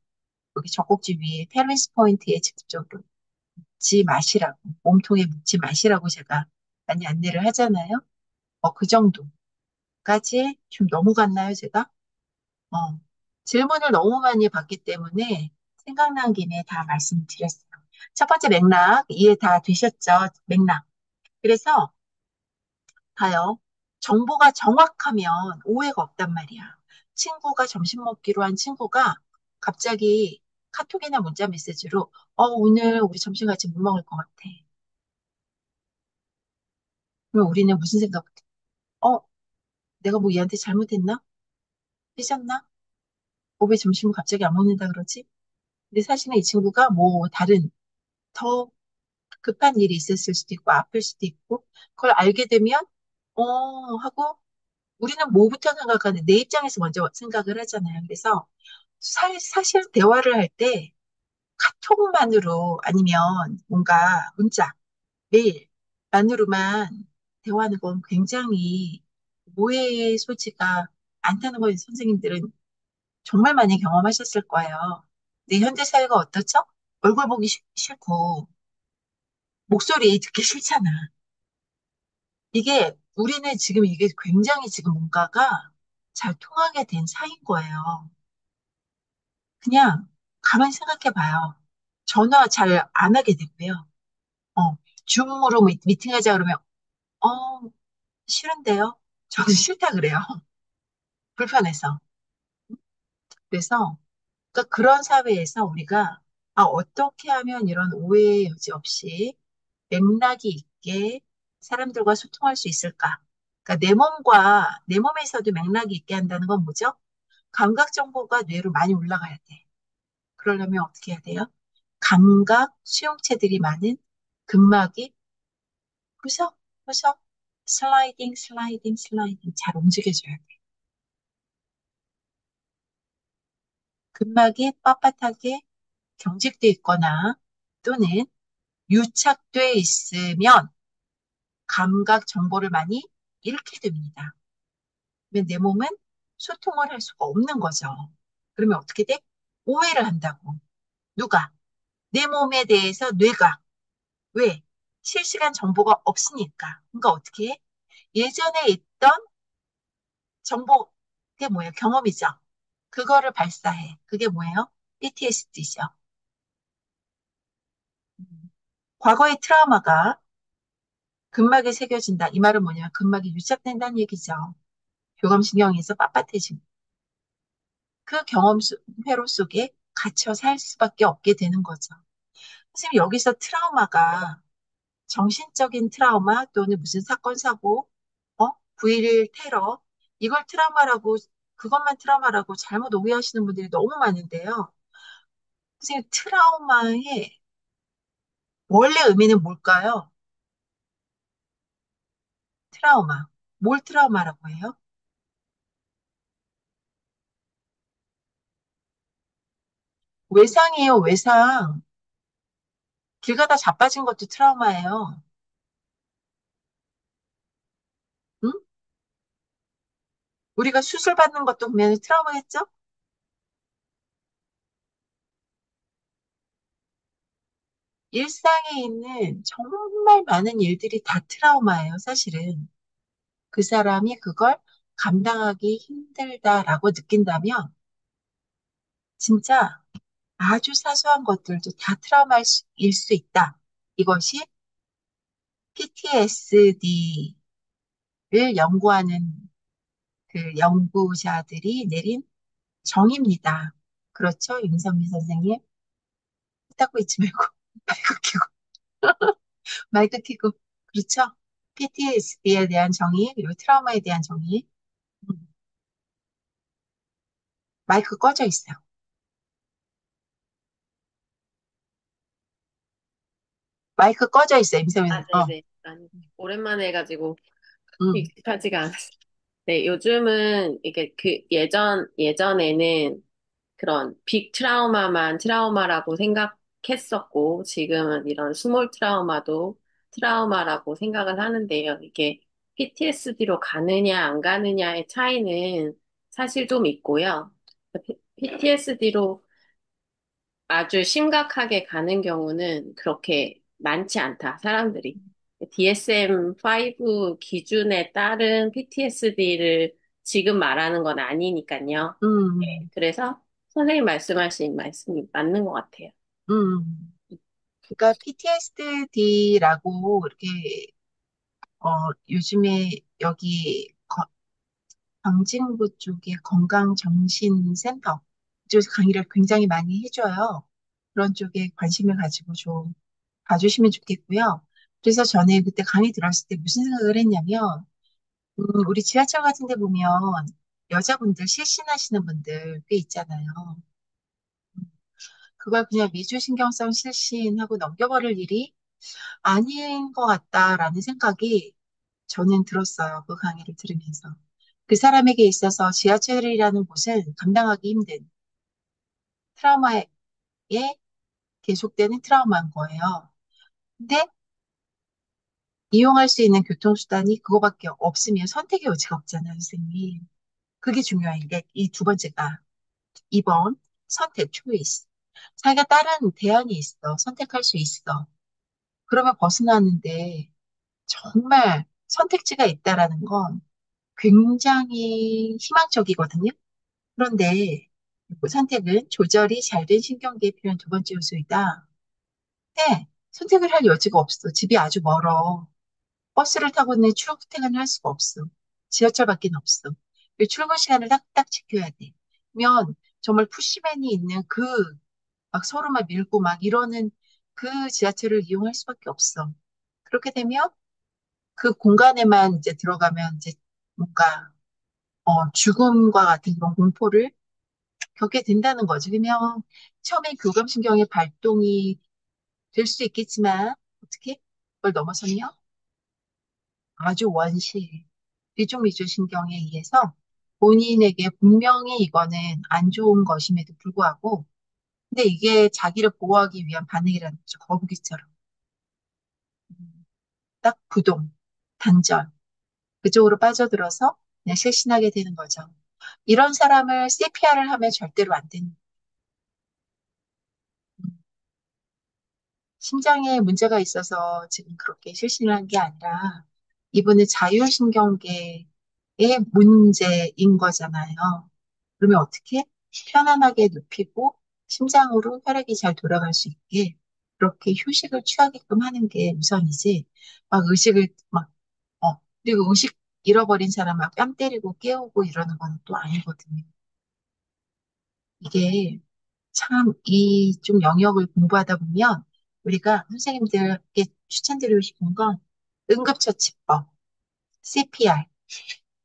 Speaker 1: 여기 젖꼭지 위에 펠비스 포인트에 직접적으로 묻지 마시라고 몸통에 묻지 마시라고 제가 많이 안내를 하잖아요. 그 정도까지 좀 너무 갔나요, 제가? 어, 질문을 너무 많이 받기 때문에 생각난 김에 다 말씀드렸어요. 첫 번째 맥락 이해 다 되셨죠? 맥락. 그래서 봐요. 정보가 정확하면 오해가 없단 말이야. 친구가 점심 먹기로 한 친구가 갑자기 카톡이나 문자 메시지로 오늘 우리 점심 같이 못 먹을 것 같아. 그럼 우리는 무슨 생각? 어, 내가 뭐 얘한테 잘못했나? 삐졌나? 왜 점심을 갑자기 안 먹는다 그러지? 근데 사실은 이 친구가 뭐 다른 더 급한 일이 있었을 수도 있고 아플 수도 있고 그걸 알게 되면 하고 우리는 뭐부터 생각하는데 내 입장에서 먼저 생각을 하잖아요. 그래서 사실 대화를 할 때 카톡만으로 아니면 뭔가 문자, 메일만으로만 대화하는 건 굉장히 오해의 소지가 않다는 걸 선생님들은 정말 많이 경험하셨을 거예요. 내 현대 사회가 어떻죠? 얼굴 보기 싫고 목소리 듣기 싫잖아. 이게 우리는 지금 이게 굉장히 지금 뭔가가 잘 통하게 된 사이인 거예요. 그냥 가만히 생각해 봐요. 전화 잘 안 하게 되고요. 어, 줌으로 미팅하자 그러면 어, 싫은데요? 저는 싫다 그래요. 불편해서. 그래서 그러니까 그런 사회에서 우리가 어떻게 하면 이런 오해의 여지 없이 맥락이 있게 사람들과 소통할 수 있을까? 그러니까 내 몸에서도 맥락이 있게 한다는 건 뭐죠? 감각 정보가 뇌로 많이 올라가야 돼. 그러려면 어떻게 해야 돼요? 감각 수용체들이 많은 근막이 후석후석 슬라이딩 잘 움직여줘야 돼. 근막이 빳빳하게 경직돼 있거나 또는 유착돼 있으면 감각 정보를 많이 잃게 됩니다. 그러면 내 몸은 소통을 할 수가 없는 거죠. 그러면 어떻게 돼? 오해를 한다고. 누가? 내 몸에 대해서 뇌가. 왜? 실시간 정보가 없으니까. 그러니까 어떻게 해? 예전에 있던 정보, 그게 뭐예요? 경험이죠. 그거를 발사해. 그게 뭐예요? PTSD죠. 과거의 트라우마가 근막에 새겨진다. 이 말은 뭐냐면 근막이 유착된다는 얘기죠. 교감신경에서 빳빳해진 그 회로 속에 갇혀 살 수밖에 없게 되는 거죠. 선생님, 여기서 트라우마가 정신적인 트라우마 또는 무슨 사건, 사고, 9.11 테러, 이걸 트라우마라고, 그것만 트라우마라고 잘못 오해하시는 분들이 너무 많은데요. 선생님, 트라우마의 원래 의미는 뭘까요? 트라우마. 뭘 트라우마라고 해요? 외상이에요, 외상. 길 가다 자빠진 것도 트라우마예요. 응? 우리가 수술 받는 것도 보면 트라우마겠죠? 일상에 있는 정말 많은 일들이 다 트라우마예요, 사실은. 그 사람이 그걸 감당하기 힘들다라고 느낀다면, 진짜 아주 사소한 것들도 다 트라우마일 수 있다. 이것이 PTSD를 연구하는 그 연구자들이 내린 정의입니다. 그렇죠? 윤선미 선생님? 닦고 있지 말고, 마이크 켜고, 마이크 켜고. 그렇죠? PTSD에 대한 정의, 그리고 트라우마에 대한 정의. 음, 마이크 꺼져 있어요. 마이크 꺼져 있어요, 임세미
Speaker 2: 아,
Speaker 1: 선생님.
Speaker 2: 네네. 아니, 오랜만에 해가지고
Speaker 1: 음,
Speaker 2: 익숙하지가 않았어요. 네, 요즘은 이게 예전에는 그런 빅 트라우마만 트라우마라고 생각했었고, 지금은 이런 스몰 트라우마도 트라우마라고 생각을 하는데요. 이게 PTSD로 가느냐, 안 가느냐의 차이는 사실 좀 있고요. PTSD로 아주 심각하게 가는 경우는 그렇게 많지 않다, 사람들이. DSM-5 기준에 따른 PTSD를 지금 말하는 건 아니니까요. 네,
Speaker 1: 음,
Speaker 2: 그래서 선생님 말씀하신 말씀이 맞는 것 같아요.
Speaker 1: 그러니까 PTSD라고 이렇게, 요즘에 여기 광진구 쪽에 건강정신센터 쪽에서 강의를 굉장히 많이 해줘요. 그런 쪽에 관심을 가지고 좀 봐주시면 좋겠고요. 그래서 전에 그때 강의 들었을 때 무슨 생각을 했냐면, 우리 지하철 같은 데 보면 여자분들 실신하시는 분들 꽤 있잖아요. 그걸 그냥 미주신경성 실신하고 넘겨버릴 일이 아닌 것 같다라는 생각이 저는 들었어요. 그 강의를 들으면서. 그 사람에게 있어서 지하철이라는 곳은 감당하기 힘든 트라우마에 계속되는 트라우마인 거예요. 근데 이용할 수 있는 교통수단이 그거밖에 없으면 선택의 여지가 없잖아요, 선생님. 그게 중요한 게 이 두 번째가 2번 선택 초이스. 자기가 다른 대안이 있어. 선택할 수 있어. 그러면 벗어나는데 정말 선택지가 있다라는 건 굉장히 희망적이거든요. 그런데 그 선택은 조절이 잘 된 신경계에 필요한 두 번째 요소이다. 네, 선택을 할 여지가 없어. 집이 아주 멀어. 버스를 타고는 출퇴근을 할 수가 없어. 지하철밖에 없어. 그 출근 시간을 딱딱 지켜야 돼. 그러면 정말 푸시맨이 있는 그 막 서로 막 밀고 막 이러는 그 지하철을 이용할 수밖에 없어. 그렇게 되면 그 공간에만 이제 들어가면 이제 뭔가 죽음과 같은 그런 공포를 겪게 된다는 거죠. 그러면 처음에 교감신경의 발동이 될 수 있겠지만 어떻게 그걸 넘어서면 아주 원시 뒤쪽미주신경에 의해서 본인에게 분명히 이거는 안 좋은 것임에도 불구하고 근데 이게 자기를 보호하기 위한 반응이라는 거죠. 거북이처럼. 딱 부동, 단절, 그쪽으로 빠져들어서 그냥 실신하게 되는 거죠. 이런 사람을 CPR을 하면 절대로 안 되는 심장에 문제가 있어서 지금 그렇게 실신을 한 게 아니라 이분의 자율신경계의 문제인 거잖아요. 그러면 어떻게 편안하게 눕히고 심장으로 혈액이 잘 돌아갈 수 있게 그렇게 휴식을 취하게끔 하는 게 우선이지. 막 의식을 그리고 의식 잃어버린 사람 막 뺨 때리고 깨우고 이러는 건 또 아니거든요. 이게 참 이 좀 영역을 공부하다 보면 우리가 선생님들께 추천드리고 싶은 건 응급처치법, CPR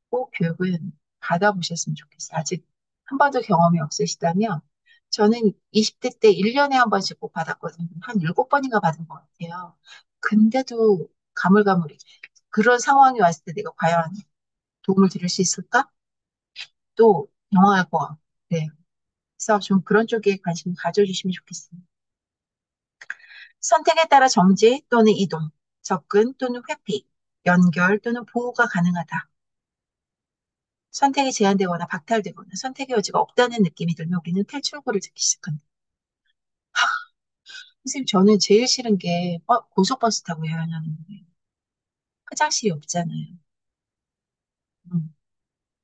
Speaker 1: 꼭 교육은 받아보셨으면 좋겠어요. 아직 한 번도 경험이 없으시다면 저는 20대 때 1년에 한 번씩 꼭 받았거든요. 한 7번인가 받은 것 같아요. 근데도 가물가물이 그런 상황이 왔을 때 내가 과연 도움을 드릴 수 있을까? 또 영화할 것 같고. 네. 그래서 좀 그런 쪽에 관심 가져주시면 좋겠습니다. 선택에 따라 정지 또는 이동, 접근 또는 회피, 연결 또는 보호가 가능하다. 선택이 제한되거나 박탈되거나 선택의 여지가 없다는 느낌이 들면 우리는 탈출구를 듣기 시작합니다. 선생님, 저는 제일 싫은 게 고속버스 타고 여행하는 거예요. 화장실이 없잖아요. 음.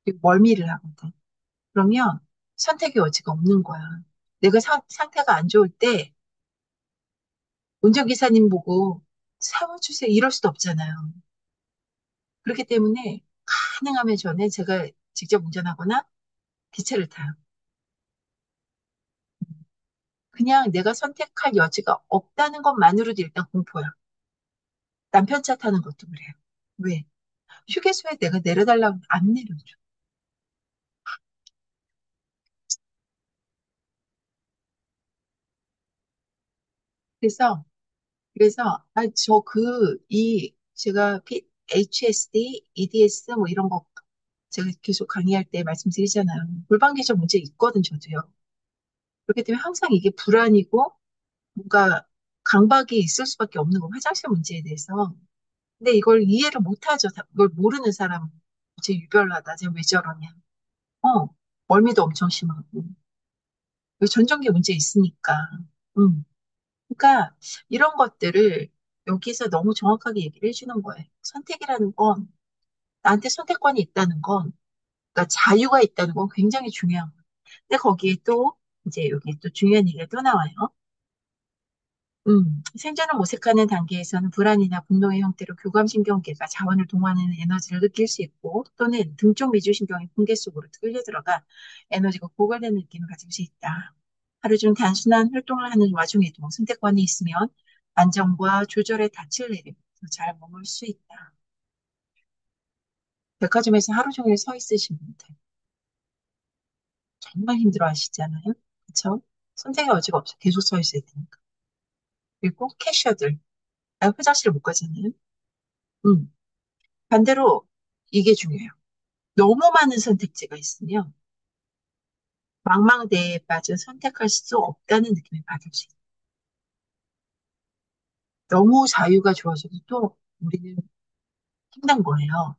Speaker 1: 그리고 멀미를 하거든. 그러면 선택의 여지가 없는 거야. 내가 상태가 안 좋을 때 운전기사님 보고 세워주세요. 이럴 수도 없잖아요. 그렇기 때문에 가능하면 저는 제가 직접 운전하거나 기차를 타요. 그냥 내가 선택할 여지가 없다는 것만으로도 일단 공포야. 남편 차 타는 것도 그래요. 왜? 휴게소에 내가 내려달라고 하면 안 내려줘. 그래서, 제가 HSD, EDS 뭐 이런 거 제가 계속 강의할 때 말씀드리잖아요. 골반 개정 문제 있거든, 저도요. 그렇기 때문에 항상 이게 불안이고 뭔가 강박이 있을 수밖에 없는 거, 화장실 문제에 대해서. 근데 이걸 이해를 못하죠. 이걸 모르는 사람, 쟤 유별나다, 쟤 왜 저러냐. 어, 멀미도 엄청 심하고. 왜 전정기 문제 있으니까. 음. 그러니까 이런 것들을 여기서 너무 정확하게 얘기를 해주는 거예요. 선택이라는 건, 나한테 선택권이 있다는 건, 그러니까 자유가 있다는 건 굉장히 중요한 거예요. 근데 거기에 또, 이제 여기 또 중요한 얘기가 또 나와요. 생존을 모색하는 단계에서는 불안이나 분노의 형태로 교감신경계가 자원을 동원하는 에너지를 느낄 수 있고 또는 등쪽 미주신경이 분계 속으로 끌려 들어가 에너지가 고갈되는 느낌을 가질 수 있다. 하루 중 단순한 활동을 하는 와중에도 선택권이 있으면 안정과 조절의 닻을 내리면서 잘 머물 수 있다. 백화점에서 하루 종일 서 있으신 분들 정말 힘들어 하시잖아요. 그렇죠? 선택의 여지가 없어. 계속 서 있어야 되니까. 그리고 캐셔들. 화장실을 못 가잖아요. 음. 반대로 이게 중요해요. 너무 많은 선택지가 있으면 망망대해에 빠져 선택할 수 없다는 느낌을 받을 수 있어요. 너무 자유가 주어져도 또 우리는 힘든 거예요.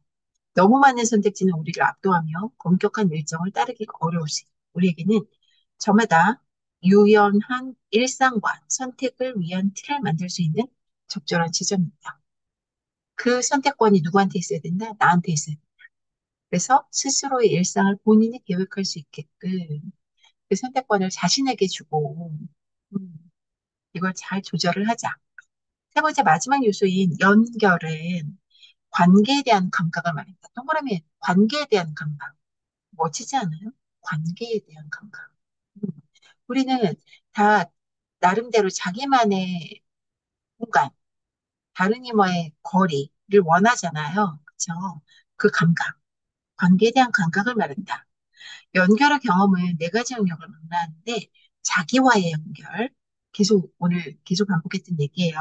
Speaker 1: 너무 많은 선택지는 우리를 압도하며 엄격한 일정을 따르기가 어려울 수 있어요. 우리에게는 저마다 유연한 일상과 선택을 위한 틀을 만들 수 있는 적절한 지점입니다. 그 선택권이 누구한테 있어야 된다? 나한테 있어야 된다. 그래서 스스로의 일상을 본인이 계획할 수 있게끔 그 선택권을 자신에게 주고, 음, 이걸 잘 조절을 하자. 세 번째 마지막 요소인 연결은 관계에 대한 감각을 말합니다. 동그라미 관계에 대한 감각. 멋지지 않아요? 관계에 대한 감각. 음, 우리는 다 나름대로 자기만의 공간, 다른 이와의 거리를 원하잖아요. 그렇죠? 그 감각, 관계에 대한 감각을 말한다. 연결의 경험은 네 가지 영역을 말하는데 자기와의 연결, 오늘 계속 반복했던 얘기예요.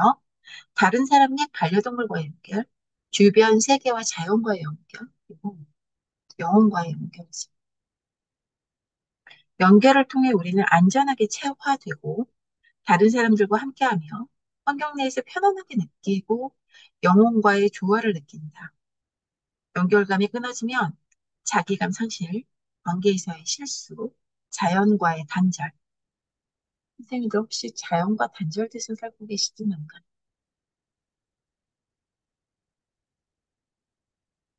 Speaker 1: 다른 사람 및 반려동물과의 연결, 주변 세계와 자연과의 연결, 그리고 영혼과의 연결이죠. 연결을 통해 우리는 안전하게 체화되고 다른 사람들과 함께하며 환경 내에서 편안하게 느끼고 영혼과의 조화를 느낀다. 연결감이 끊어지면 자기감 상실, 관계에서의 실수, 자연과의 단절. 선생님도 혹시 자연과 단절돼서 살고 계시진 않나요?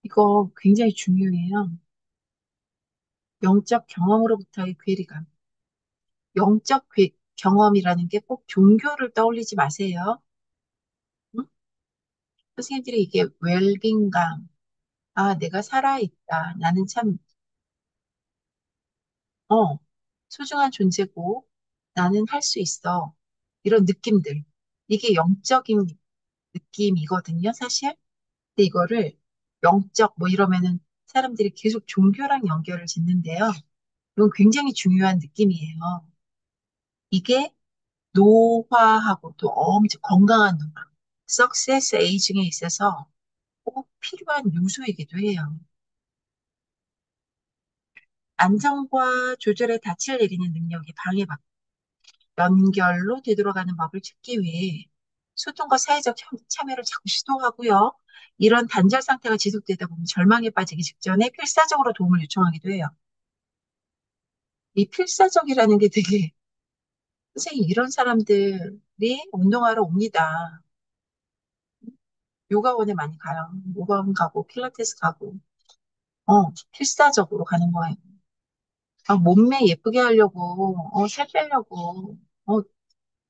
Speaker 1: 이거 굉장히 중요해요. 영적 경험으로부터의 괴리감. 경험이라는 게 꼭 종교를 떠올리지 마세요. 응? 선생님들이 이게 웰빙감, 내가 살아있다. 나는 참, 어, 소중한 존재고, 나는 할 수 있어. 이런 느낌들. 이게 영적인 느낌이거든요, 사실. 근데 이거를 영적, 뭐 이러면은 사람들이 계속 종교랑 연결을 짓는데요. 이건 굉장히 중요한 느낌이에요. 이게 노화하고 또 엄청 건강한 노화, 석세스 에이징에 있어서 꼭 필요한 요소이기도 해요. 안정과 조절의 닻을 내리는 능력이 방해받고 연결로 되돌아가는 법을 찾기 위해 소통과 사회적 참여를 자꾸 시도하고요. 이런 단절 상태가 지속되다 보면 절망에 빠지기 직전에 필사적으로 도움을 요청하기도 해요. 이 필사적이라는 게 되게, 선생님, 이런 사람들 운동하러 옵니다. 요가원에 많이 가요. 요가원 가고, 필라테스 가고, 필사적으로 가는 거예요. 아, 몸매 예쁘게 하려고, 살 빼려고,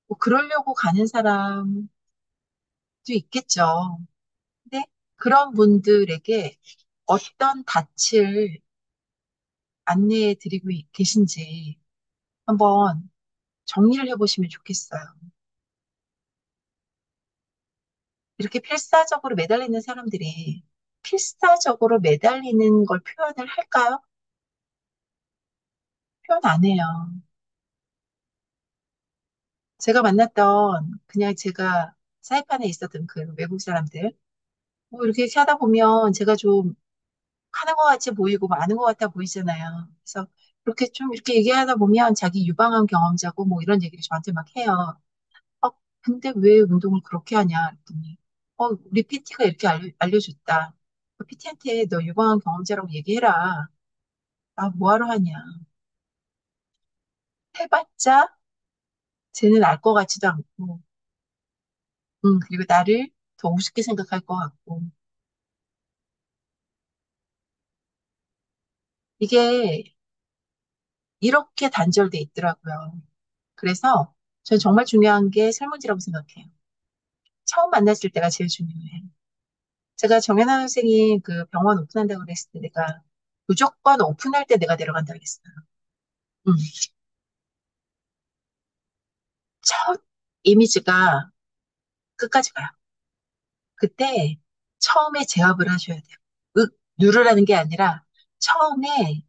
Speaker 1: 뭐 그러려고 가는 사람도 있겠죠. 근데 그런 분들에게 어떤 닻을 안내해 드리고 계신지 한번 정리를 해보시면 좋겠어요. 이렇게 필사적으로 매달리는 사람들이 필사적으로 매달리는 걸 표현을 할까요? 표현 안 해요. 제가 만났던 그냥 제가 사이판에 있었던 그 외국 사람들 뭐 이렇게 하다 보면 제가 좀 하는 것 같이 보이고 뭐 아는 것 같아 보이잖아요. 그래서 그렇게 좀 이렇게 얘기하다 보면 자기 유방암 경험자고 뭐 이런 얘기를 저한테 막 해요. 어, 근데 왜 운동을 그렇게 하냐 했더니 우리 PT가 이렇게 알려줬다. PT한테 너 유방암 경험자라고 얘기해라. 아, 뭐하러 하냐. 해봤자 쟤는 알 것 같지도 않고, 그리고 나를 더 우습게 생각할 것 같고. 이게 이렇게 단절돼 있더라고요. 그래서 전 정말 중요한 게 설문지라고 생각해요. 처음 만났을 때가 제일 중요해. 제가 정연아 선생이 그 병원 오픈한다고 그랬을 때 내가 무조건 오픈할 때 내가 데려간다 그랬어요. 음. 첫 이미지가 끝까지 가요. 그때 처음에 제압을 하셔야 돼요. 누르라는 게 아니라 처음에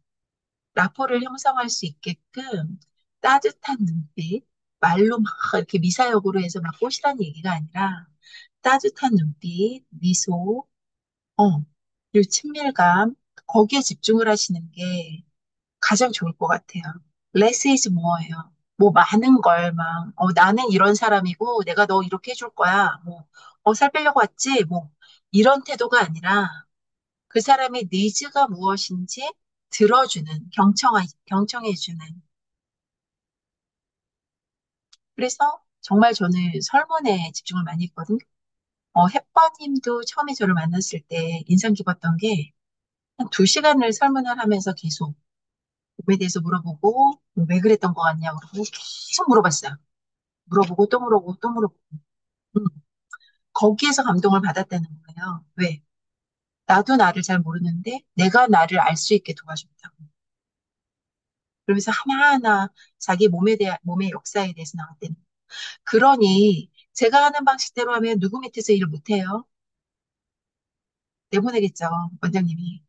Speaker 1: 라포를 형성할 수 있게끔 따뜻한 눈빛, 말로 막 이렇게 미사역으로 해서 막 꼬시라는 얘기가 아니라 따뜻한 눈빛, 미소, 그리고 친밀감, 거기에 집중을 하시는 게 가장 좋을 것 같아요. Less is more예요. 뭐 많은 걸 막, 나는 이런 사람이고 내가 너 이렇게 해줄 거야. 뭐, 살 빼려고 왔지? 뭐, 이런 태도가 아니라 그 사람의 니즈가 무엇인지 들어주는, 경청해주는. 그래서 정말 저는 설문에 집중을 많이 했거든요. 햇버님도 처음에 저를 만났을 때 인상 깊었던 게 한 2시간을 설문을 하면서 계속 몸에 대해서 물어보고 왜 그랬던 것 같냐고 그러고 계속 물어봤어요. 물어보고 또 물어보고 또 물어보고. 음, 거기에서 감동을 받았다는 거예요. 왜? 나도 나를 잘 모르는데 내가 나를 알 수 있게 도와준다고. 그러면서 하나하나 자기 몸의 역사에 대해서 나왔대는. 그러니 제가 하는 방식대로 하면 누구 밑에서 일을 못해요? 내보내겠죠. 원장님이,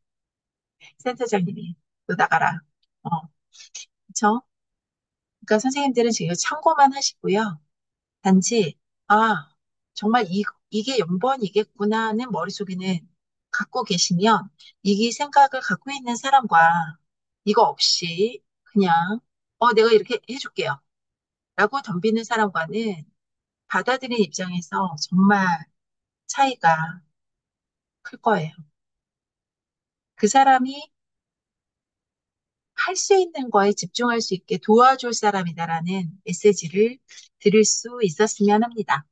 Speaker 1: 센터장님이. 너 나가라. 어, 그쵸? 그러니까 선생님들은 지금 참고만 하시고요. 단지, 아, 정말 이게 연번이겠구나는 머릿속에는 갖고 계시면, 이 생각을 갖고 있는 사람과 이거 없이 그냥, 내가 이렇게 해줄게요. 라고 덤비는 사람과는 받아들인 입장에서 정말 차이가 클 거예요. 그 사람이 할 수 있는 거에 집중할 수 있게 도와줄 사람이다라는 메시지를 드릴 수 있었으면 합니다.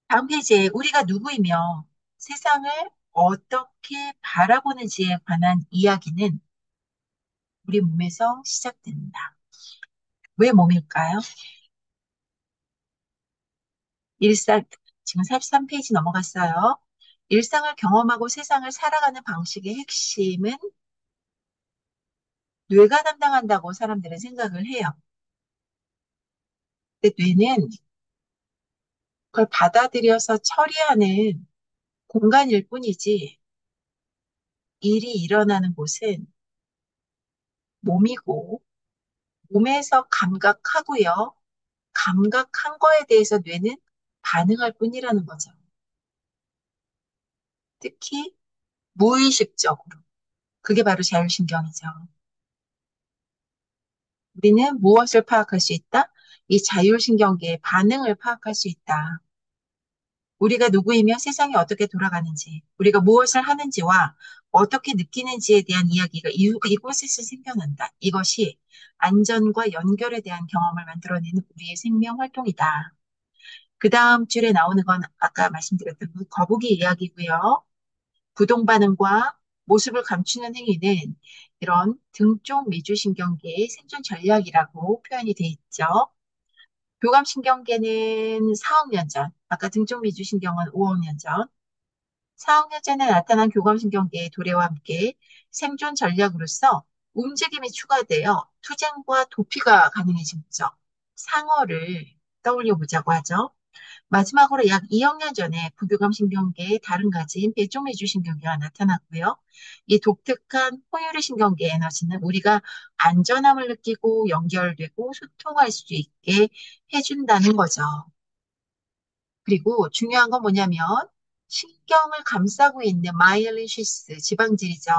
Speaker 1: 다음 페이지에 우리가 누구이며 세상을 어떻게 바라보는지에 관한 이야기는 우리 몸에서 시작된다. 왜 몸일까요? 일상, 지금 43페이지 넘어갔어요. 일상을 경험하고 세상을 살아가는 방식의 핵심은 뇌가 담당한다고 사람들은 생각을 해요. 근데 뇌는 그걸 받아들여서 처리하는 공간일 뿐이지 일이 일어나는 곳은 몸이고 몸에서 감각하고요. 감각한 거에 대해서 뇌는 반응할 뿐이라는 거죠. 특히 무의식적으로. 그게 바로 자율신경이죠. 우리는 무엇을 파악할 수 있다? 이 자율신경계의 반응을 파악할 수 있다. 우리가 누구이며 세상이 어떻게 돌아가는지, 우리가 무엇을 하는지와 어떻게 느끼는지에 대한 이야기가 이곳에서 생겨난다. 이것이 안전과 연결에 대한 경험을 만들어내는 우리의 생명 활동이다. 그 다음 줄에 나오는 건 아까 말씀드렸던 그 거북이 이야기고요. 부동 반응과 모습을 감추는 행위는 이런 등쪽 미주신경계의 생존 전략이라고 표현이 돼 있죠. 교감신경계는 4억 년 전, 아까 등쪽 미주신경은 5억 년 전, 4억 년 전에 나타난 교감신경계의 도래와 함께 생존 전략으로서 움직임이 추가되어 투쟁과 도피가 가능해진 거죠. 상어를 떠올려 보자고 하죠. 마지막으로 약 2억 년 전에 부교감 신경계의 다른 가지인 배쪽매주 신경계가 나타났고요. 이 독특한 포유류 신경계 에너지는 우리가 안전함을 느끼고 연결되고 소통할 수 있게 해준다는 거죠. 그리고 중요한 건 뭐냐면 신경을 감싸고 있는 마이엘린 시스 지방질이죠.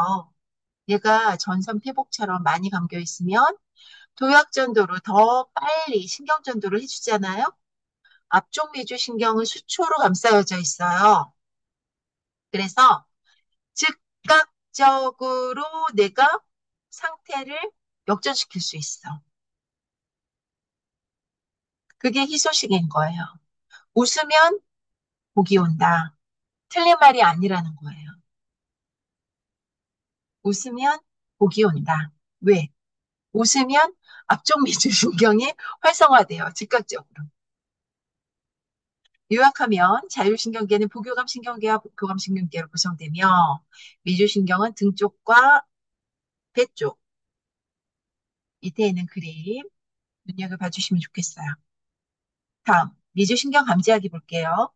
Speaker 1: 얘가 전선 회복처럼 많이 감겨 있으면 도약전도로 더 빨리 신경전도를 해주잖아요. 앞쪽 미주 신경은 수초로 감싸여져 있어요. 그래서 즉각적으로 내가 상태를 역전시킬 수 있어. 그게 희소식인 거예요. 웃으면 복이 온다. 틀린 말이 아니라는 거예요. 웃으면 복이 온다. 왜? 웃으면 앞쪽 미주신경이 활성화돼요. 즉각적으로. 요약하면 자율신경계는 부교감신경계와 교감신경계로 구성되며 미주신경은 등 쪽과 배 쪽, 밑에 있는 그림 눈여겨봐 주시면 좋겠어요. 다음, 미주신경 감지하기 볼게요.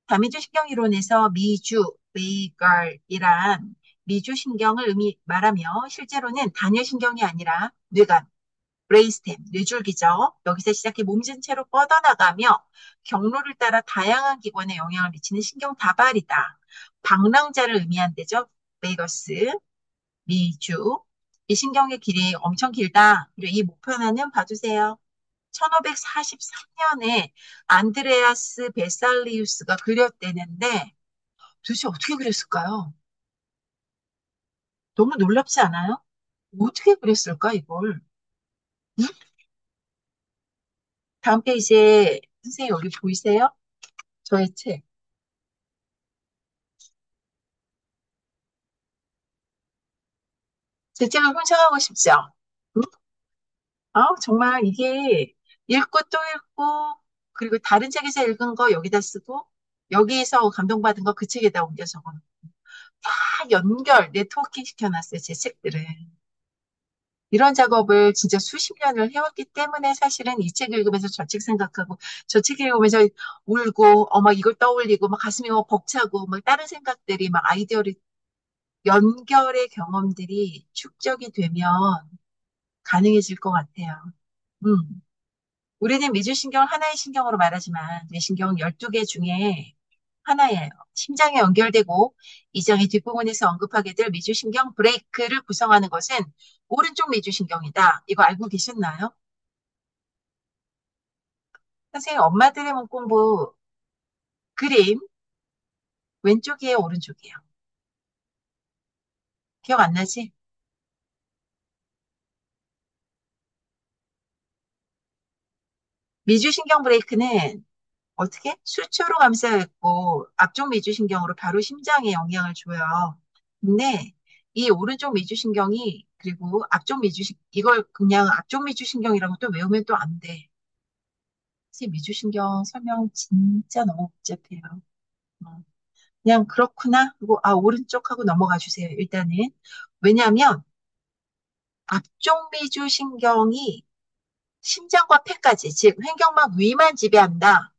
Speaker 1: 다미주신경 이론에서 미주, 베이걸이란 미주신경을 말하며 실제로는 단일신경이 아니라 뇌간, 브레인스템, 뇌줄기죠. 여기서 시작해 몸 전체로 뻗어나가며 경로를 따라 다양한 기관에 영향을 미치는 신경 다발이다. 방랑자를 의미한 데죠. 베이거스, 미주. 이 신경의 길이 엄청 길다. 그리고 이 목표는 봐주세요. 1543년에 안드레아스 베살리우스가 그렸대는데 도대체 어떻게 그렸을까요? 너무 놀랍지 않아요? 어떻게 그렸을까, 이걸? 응? 다음 페이지에 선생님 여기 보이세요? 저의 책. 제 책을 훔쳐가고 싶죠? 응? 정말 이게 읽고 또 읽고, 그리고 다른 책에서 읽은 거 여기다 쓰고, 여기에서 감동받은 거 그 책에다 옮겨 적어. 다 네트워킹 시켜놨어요, 제 책들은. 이런 작업을 진짜 수십 년을 해왔기 때문에 사실은 이 책 읽으면서 저 책 생각하고, 저 책 읽으면서 울고, 막 이걸 떠올리고, 막 가슴이 막 벅차고, 막 다른 생각들이 막 아이디어를, 연결의 경험들이 축적이 되면 가능해질 것 같아요. 음. 우리는 미주신경을 하나의 신경으로 말하지만 뇌신경 12개 중에 하나예요. 심장에 연결되고 이장의 뒷부분에서 언급하게 될 미주신경 브레이크를 구성하는 것은 오른쪽 미주신경이다. 이거 알고 계셨나요? 선생님, 엄마들의 문공부 그림 왼쪽이에요, 오른쪽이에요? 기억 안 나지? 미주신경 브레이크는 어떻게? 수초로 감싸여 있고 앞쪽 미주신경으로 바로 심장에 영향을 줘요. 근데 이 오른쪽 미주신경이 그리고 앞쪽 이걸 그냥 앞쪽 미주신경이라고 또 외우면 또 안 돼. 선생님 미주신경 설명 진짜 너무 복잡해요. 어, 그냥 그렇구나. 그리고 오른쪽 하고 넘어가 주세요. 일단은 왜냐하면 앞쪽 미주신경이 심장과 폐까지 즉 횡격막 위만 지배한다.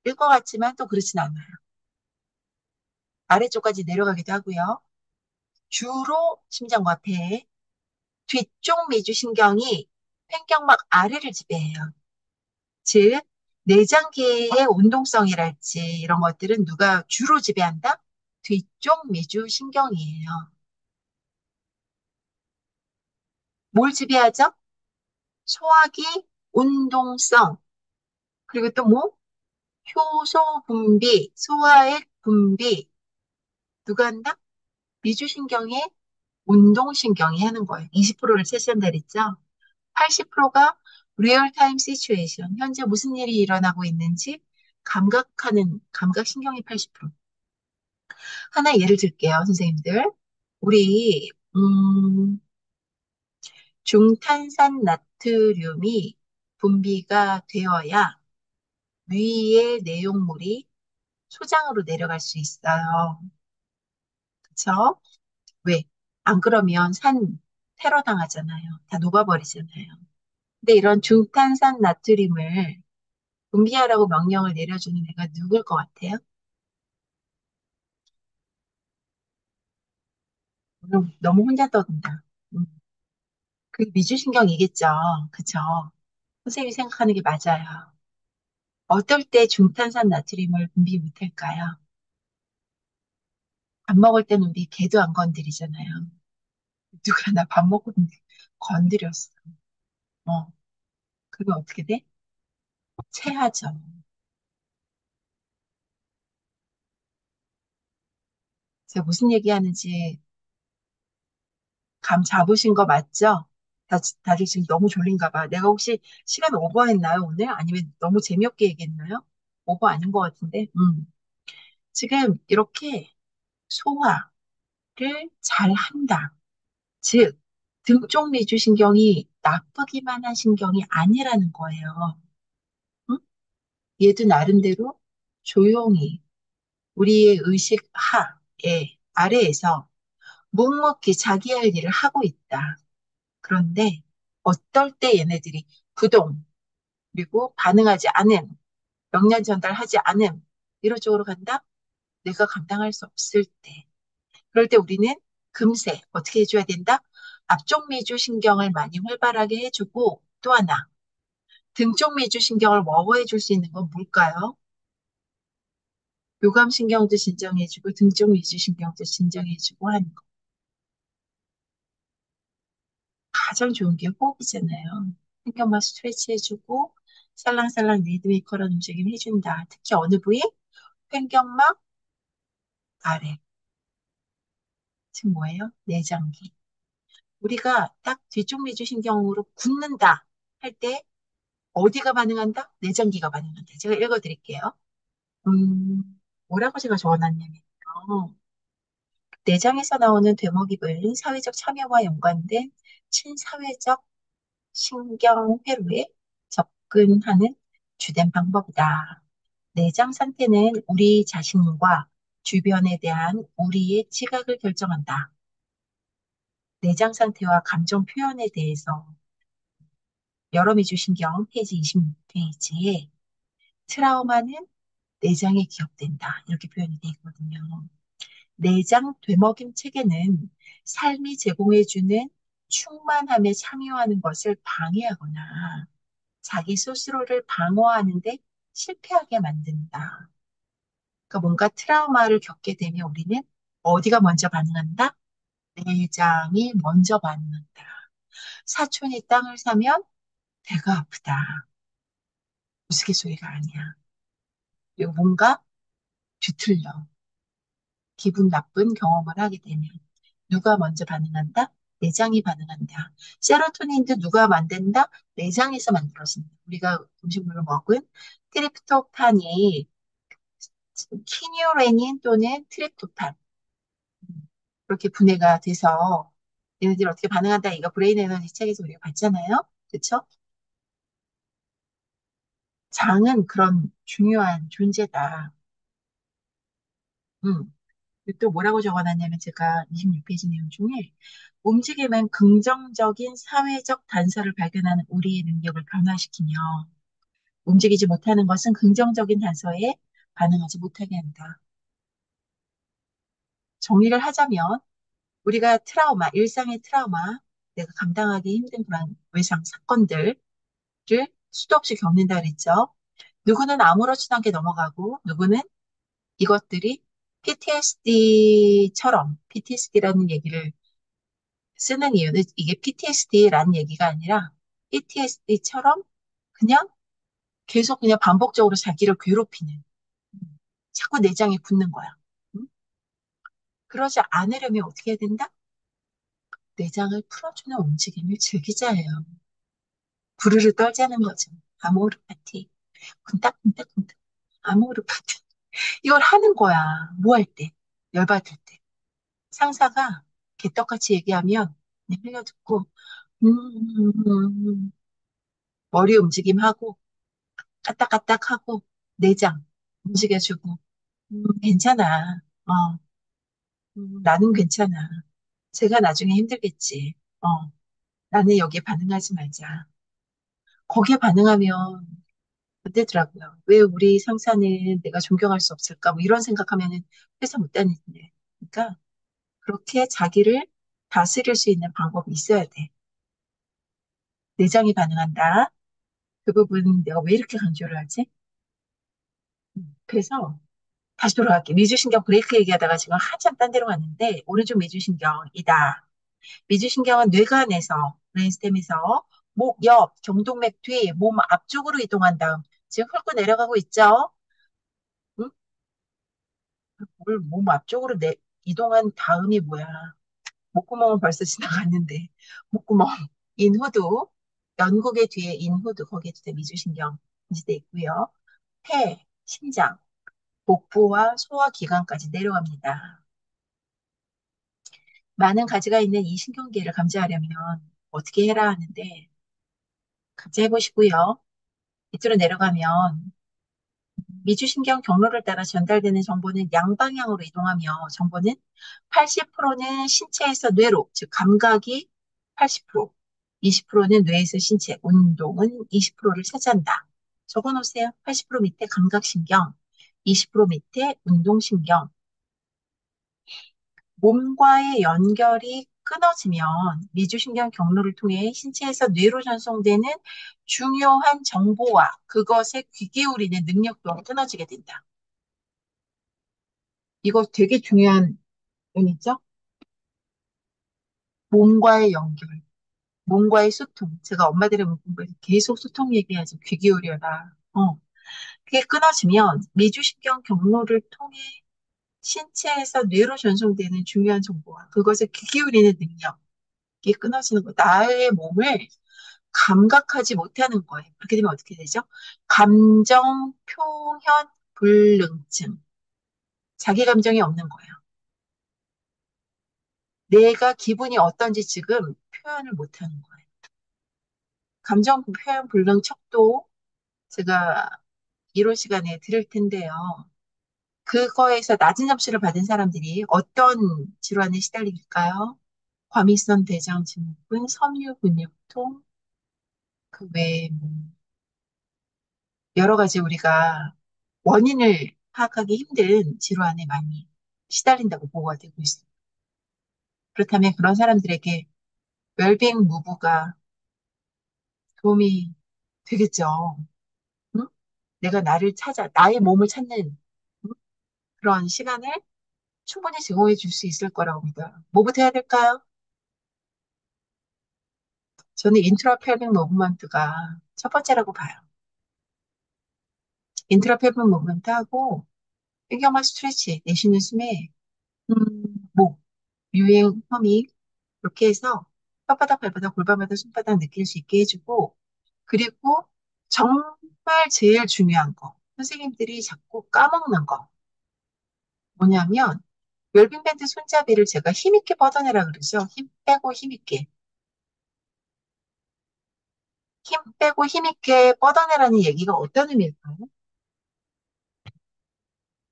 Speaker 1: 일 것 같지만 또 그렇진 않아요. 아래쪽까지 내려가기도 하고요. 주로 심장과 폐, 뒤쪽 미주신경이 횡격막 아래를 지배해요. 즉, 내장계의 운동성이랄지 이런 것들은 누가 주로 지배한다? 뒤쪽 미주신경이에요. 뭘 지배하죠? 소화기, 운동성, 그리고 또 뭐? 효소 분비, 소화액 분비, 누가 한다? 미주신경에 운동신경이 하는 거예요. 20%를 채취한다 그랬죠? 80%가 리얼타임 시츄에이션, 현재 무슨 일이 일어나고 있는지 감각신경이 80%. 하나 예를 들게요, 선생님들. 우리, 중탄산 나트륨이 분비가 되어야 위의 내용물이 소장으로 내려갈 수 있어요. 그쵸? 왜? 안 그러면 산 테러 당하잖아요. 다 녹아버리잖아요. 근데 이런 중탄산 나트륨을 분비하라고 명령을 내려주는 애가 누굴 것 같아요? 오늘 너무 혼자 떠든다. 그 미주신경이겠죠. 그쵸? 선생님이 생각하는 게 맞아요. 어떨 때 중탄산 나트륨을 분비 못할까요? 밥 먹을 때는 우리 걔도 안 건드리잖아요. 누가 나 밥 먹고 건드렸어. 어, 그러면 어떻게 돼? 체하죠. 제가 무슨 얘기하는지 감 잡으신 거 맞죠? 다들 지금 너무 졸린가 봐. 내가 혹시 시간 오버했나요, 오늘? 아니면 너무 재미없게 얘기했나요? 오버 아닌 것 같은데. 지금 이렇게 소화를 잘 한다. 즉, 등쪽 미주신경이 나쁘기만 한 신경이 아니라는 거예요. 응? 얘도 나름대로 조용히 우리의 의식 하에 아래에서 묵묵히 자기 할 일을 하고 있다. 그런데 어떨 때 얘네들이 부동, 그리고 반응하지 않음, 명령 전달하지 않음, 이런 쪽으로 간다? 내가 감당할 수 없을 때. 그럴 때 우리는 금세 어떻게 해줘야 된다? 앞쪽 미주 신경을 많이 활발하게 해주고 또 하나, 등쪽 미주 신경을 워워해 줄 수 있는 건 뭘까요? 교감신경도 진정해주고 등쪽 미주 신경도 진정해주고 하는 거. 가장 좋은 게 호흡이잖아요. 신경만 스트레치 해주고 살랑살랑 리드미컬한 움직임 해준다. 특히 어느 부위? 횡격막 아래. 지금 뭐예요? 내장기. 우리가 딱 뒤쪽 미주신경으로 굳는다 할 때 어디가 반응한다? 내장기가 반응한다. 제가 읽어드릴게요. 뭐라고 제가 적어놨냐면요. 내장에서 나오는 되먹이불 사회적 참여와 연관된 친사회적 신경 회로에 접근하는 주된 방법이다. 내장 상태는 우리 자신과 주변에 대한 우리의 지각을 결정한다. 내장 상태와 감정 표현에 대해서 여러미주 신경 페이지 26페이지에 트라우마는 내장에 기억된다. 이렇게 표현이 되어 있거든요. 내장 되먹임 체계는 삶이 제공해주는 충만함에 참여하는 것을 방해하거나 자기 스스로를 방어하는데 실패하게 만든다. 그러니까 뭔가 트라우마를 겪게 되면 우리는 어디가 먼저 반응한다? 내장이 먼저 반응한다. 사촌이 땅을 사면 배가 아프다. 우스갯소리가 아니야. 그리고 뭔가 뒤틀려. 기분 나쁜 경험을 하게 되면 누가 먼저 반응한다? 내장이 반응한다. 세로토닌도 누가 만든다? 내장에서 만들어진다. 우리가 음식물을 먹은 트립토판이 키뉴레닌 또는 트립토판 그렇게 분해가 돼서 얘네들이 어떻게 반응한다. 이거 브레인 에너지 책에서 우리가 봤잖아요. 그쵸? 장은 그런 중요한 존재다. 음. 또 뭐라고 적어놨냐면 제가 26페이지 내용 중에 움직임은 긍정적인 사회적 단서를 발견하는 우리의 능력을 변화시키며 움직이지 못하는 것은 긍정적인 단서에 반응하지 못하게 한다. 정리를 하자면 우리가 트라우마, 일상의 트라우마, 내가 감당하기 힘든 그런 외상 사건들을 수도 없이 겪는다 그랬죠. 누구는 아무렇지도 않게 넘어가고 누구는 이것들이 PTSD라는 얘기를 쓰는 이유는 이게 PTSD라는 얘기가 아니라 PTSD처럼 그냥 계속 그냥 반복적으로 자기를 괴롭히는. 자꾸 내장이 붙는 거야. 응? 그러지 않으려면 어떻게 해야 된다? 내장을 풀어주는 움직임을 즐기자 해요. 부르르 떨자는 거죠. 아모르 파티. kuntakkuntakkuntak. 아모르 파티. 이걸 하는 거야. 뭐 할 때? 열받을 때. 상사가 개떡같이 얘기하면 그냥 흘려듣고 머리 움직임하고 까딱까딱하고 내장 움직여주고 괜찮아. 나는 괜찮아. 제가 나중에 힘들겠지. 나는 여기에 반응하지 말자. 거기에 반응하면 안 되더라고요. 왜 우리 상사는 내가 존경할 수 없을까? 뭐 이런 생각하면은 회사 못 다니는데. 그러니까 그렇게 자기를 다스릴 수 있는 방법이 있어야 돼. 내장이 반응한다. 그 부분 내가 왜 이렇게 강조를 하지? 그래서 다시 돌아갈게. 미주신경 브레이크 얘기하다가 지금 한참 딴 데로 갔는데 오른쪽 미주신경이다. 미주신경은 뇌간에서 브레인스템에서 목 옆, 경동맥 뒤, 몸 앞쪽으로 이동한 다음 지금 훑고 내려가고 있죠? 응? 뭘 몸 앞쪽으로 이동한 다음이 뭐야? 목구멍은 벌써 지나갔는데 목구멍, 인후두, 연국의 뒤에 인후두 거기에 도 미주신경 인지돼 있고요. 폐, 심장, 복부와 소화기관까지 내려갑니다. 많은 가지가 있는 이 신경계를 감지하려면 어떻게 해라 하는데 감지해보시고요. 밑으로 내려가면 미주신경 경로를 따라 전달되는 정보는 양방향으로 이동하며 정보는 80%는 신체에서 뇌로, 즉 감각이 80%, 20%는 뇌에서 신체, 운동은 20%를 차지한다. 적어놓으세요. 80% 밑에 감각신경, 20% 밑에 운동신경. 몸과의 연결이 끊어지면 미주신경 경로를 통해 신체에서 뇌로 전송되는 중요한 정보와 그것에 귀 기울이는 능력도 끊어지게 된다. 이거 되게 중요한 의미죠? 몸과의 연결, 몸과의 소통. 제가 엄마들의 문구에서 계속 소통 얘기하지, 귀 기울여라. 그게 끊어지면 미주신경 경로를 통해 신체에서 뇌로 전송되는 중요한 정보와 그것을 귀 기울이는 능력이 끊어지는 거. 나의 몸을 감각하지 못하는 거예요. 그렇게 되면 어떻게 되죠? 감정 표현 불능증. 자기 감정이 없는 거예요. 내가 기분이 어떤지 지금 표현을 못하는 거예요. 감정 표현 불능 척도 제가 이론 시간에 들을 텐데요. 그거에서 낮은 점수를 받은 사람들이 어떤 질환에 시달릴까요? 과민성 대장 증후군, 섬유 근육통, 그 외에 뭐 여러 가지 우리가 원인을 파악하기 힘든 질환에 많이 시달린다고 보고가 되고 있습니다. 그렇다면 그런 사람들에게 웰빙 무브가 도움이 되겠죠. 응? 내가 나를 찾아, 나의 몸을 찾는 응? 그런 시간을 충분히 제공해 줄 수 있을 거라고 믿어요. 뭐부터 해야 될까요? 저는 인트라펠빅 무브먼트가 첫 번째라고 봐요. 인트라펠빅 무브먼트 하고 배경화 스트레치, 내쉬는 숨에 목, 유행, 허밍 이렇게 해서 혓바닥, 발바닥, 골반바닥, 손바닥 느낄 수 있게 해주고 그리고 정말 제일 중요한 거 선생님들이 자꾸 까먹는 거 뭐냐면 웰빙밴드 손잡이를 제가 힘있게 뻗어내라 그러죠. 힘 빼고 힘있게. 힘 빼고 힘있게 뻗어내라는 얘기가 어떤 의미일까요?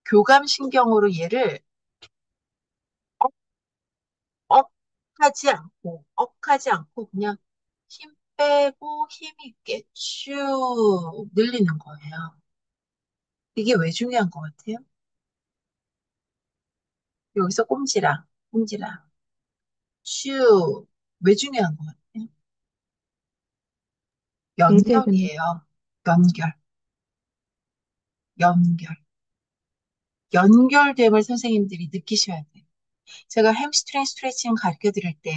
Speaker 1: 교감신경으로 얘를 억 억하지 않고 그냥 힘 빼고 힘있게 쭉 늘리는 거예요. 이게 왜 중요한 것 같아요? 여기서 꼼지락, 쭉. 왜 중요한 것 같아요?
Speaker 2: 대퇴근.
Speaker 1: 연결이에요. 연결, 연결. 연결됨을 선생님들이 느끼셔야 돼요. 제가 햄스트링 스트레칭 가르쳐 드릴 때,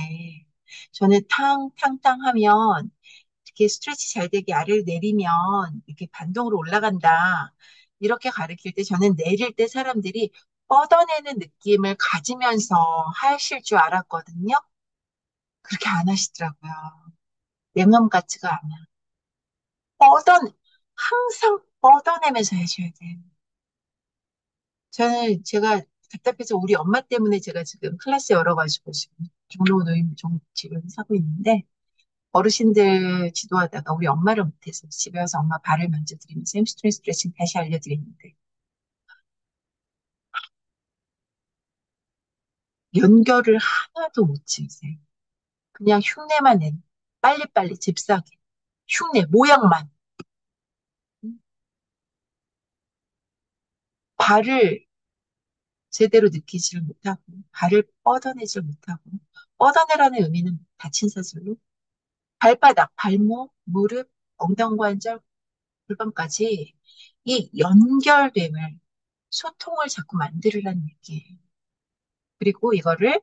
Speaker 1: 저는 탕탕탕 하면 이렇게 스트레치 잘 되게 아래를 내리면 이렇게 반동으로 올라간다. 이렇게 가르칠 때 저는 내릴 때 사람들이 뻗어내는 느낌을 가지면서 하실 줄 알았거든요. 그렇게 안 하시더라고요. 내 맘 같지가 않아. 뻗어, 항상 뻗어내면서 해줘야 돼요. 제가 답답해서 우리 엄마 때문에 제가 지금 클래스 열어가지고 지금 종로 노임 지금 사고 있는데 어르신들 지도하다가 우리 엄마를 못해서 집에 와서 엄마 발을 만져드리면서 햄스트링 스트레칭 다시 알려드리는데 연결을 하나도 못 지으세요. 그냥 흉내만 낸 빨리빨리 집사게 흉내 모양만 발을 제대로 느끼지를 못하고 발을 뻗어내질 못하고 뻗어내라는 의미는 다친 사슬로 발바닥, 발목, 무릎, 엉덩관절, 골반까지 이 연결됨을 소통을 자꾸 만들으라는 얘기예요. 그리고 이거를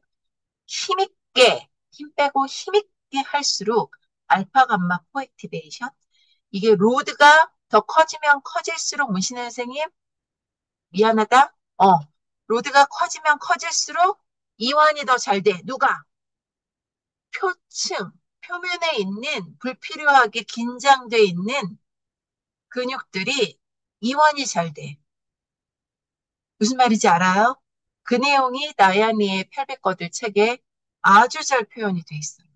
Speaker 1: 힘있게 힘 빼고 힘있게 할수록 알파 감마 코액티베이션 이게 로드가 더 커지면 커질수록 문신혜 선생님 미안하다. 로드가 커지면 커질수록 이완이 더 잘 돼. 누가? 표층, 표면에 있는 불필요하게 긴장돼 있는 근육들이 이완이 잘 돼. 무슨 말인지 알아요? 그 내용이 나야미의 팔백거들 책에 아주 잘 표현이 돼 있어요.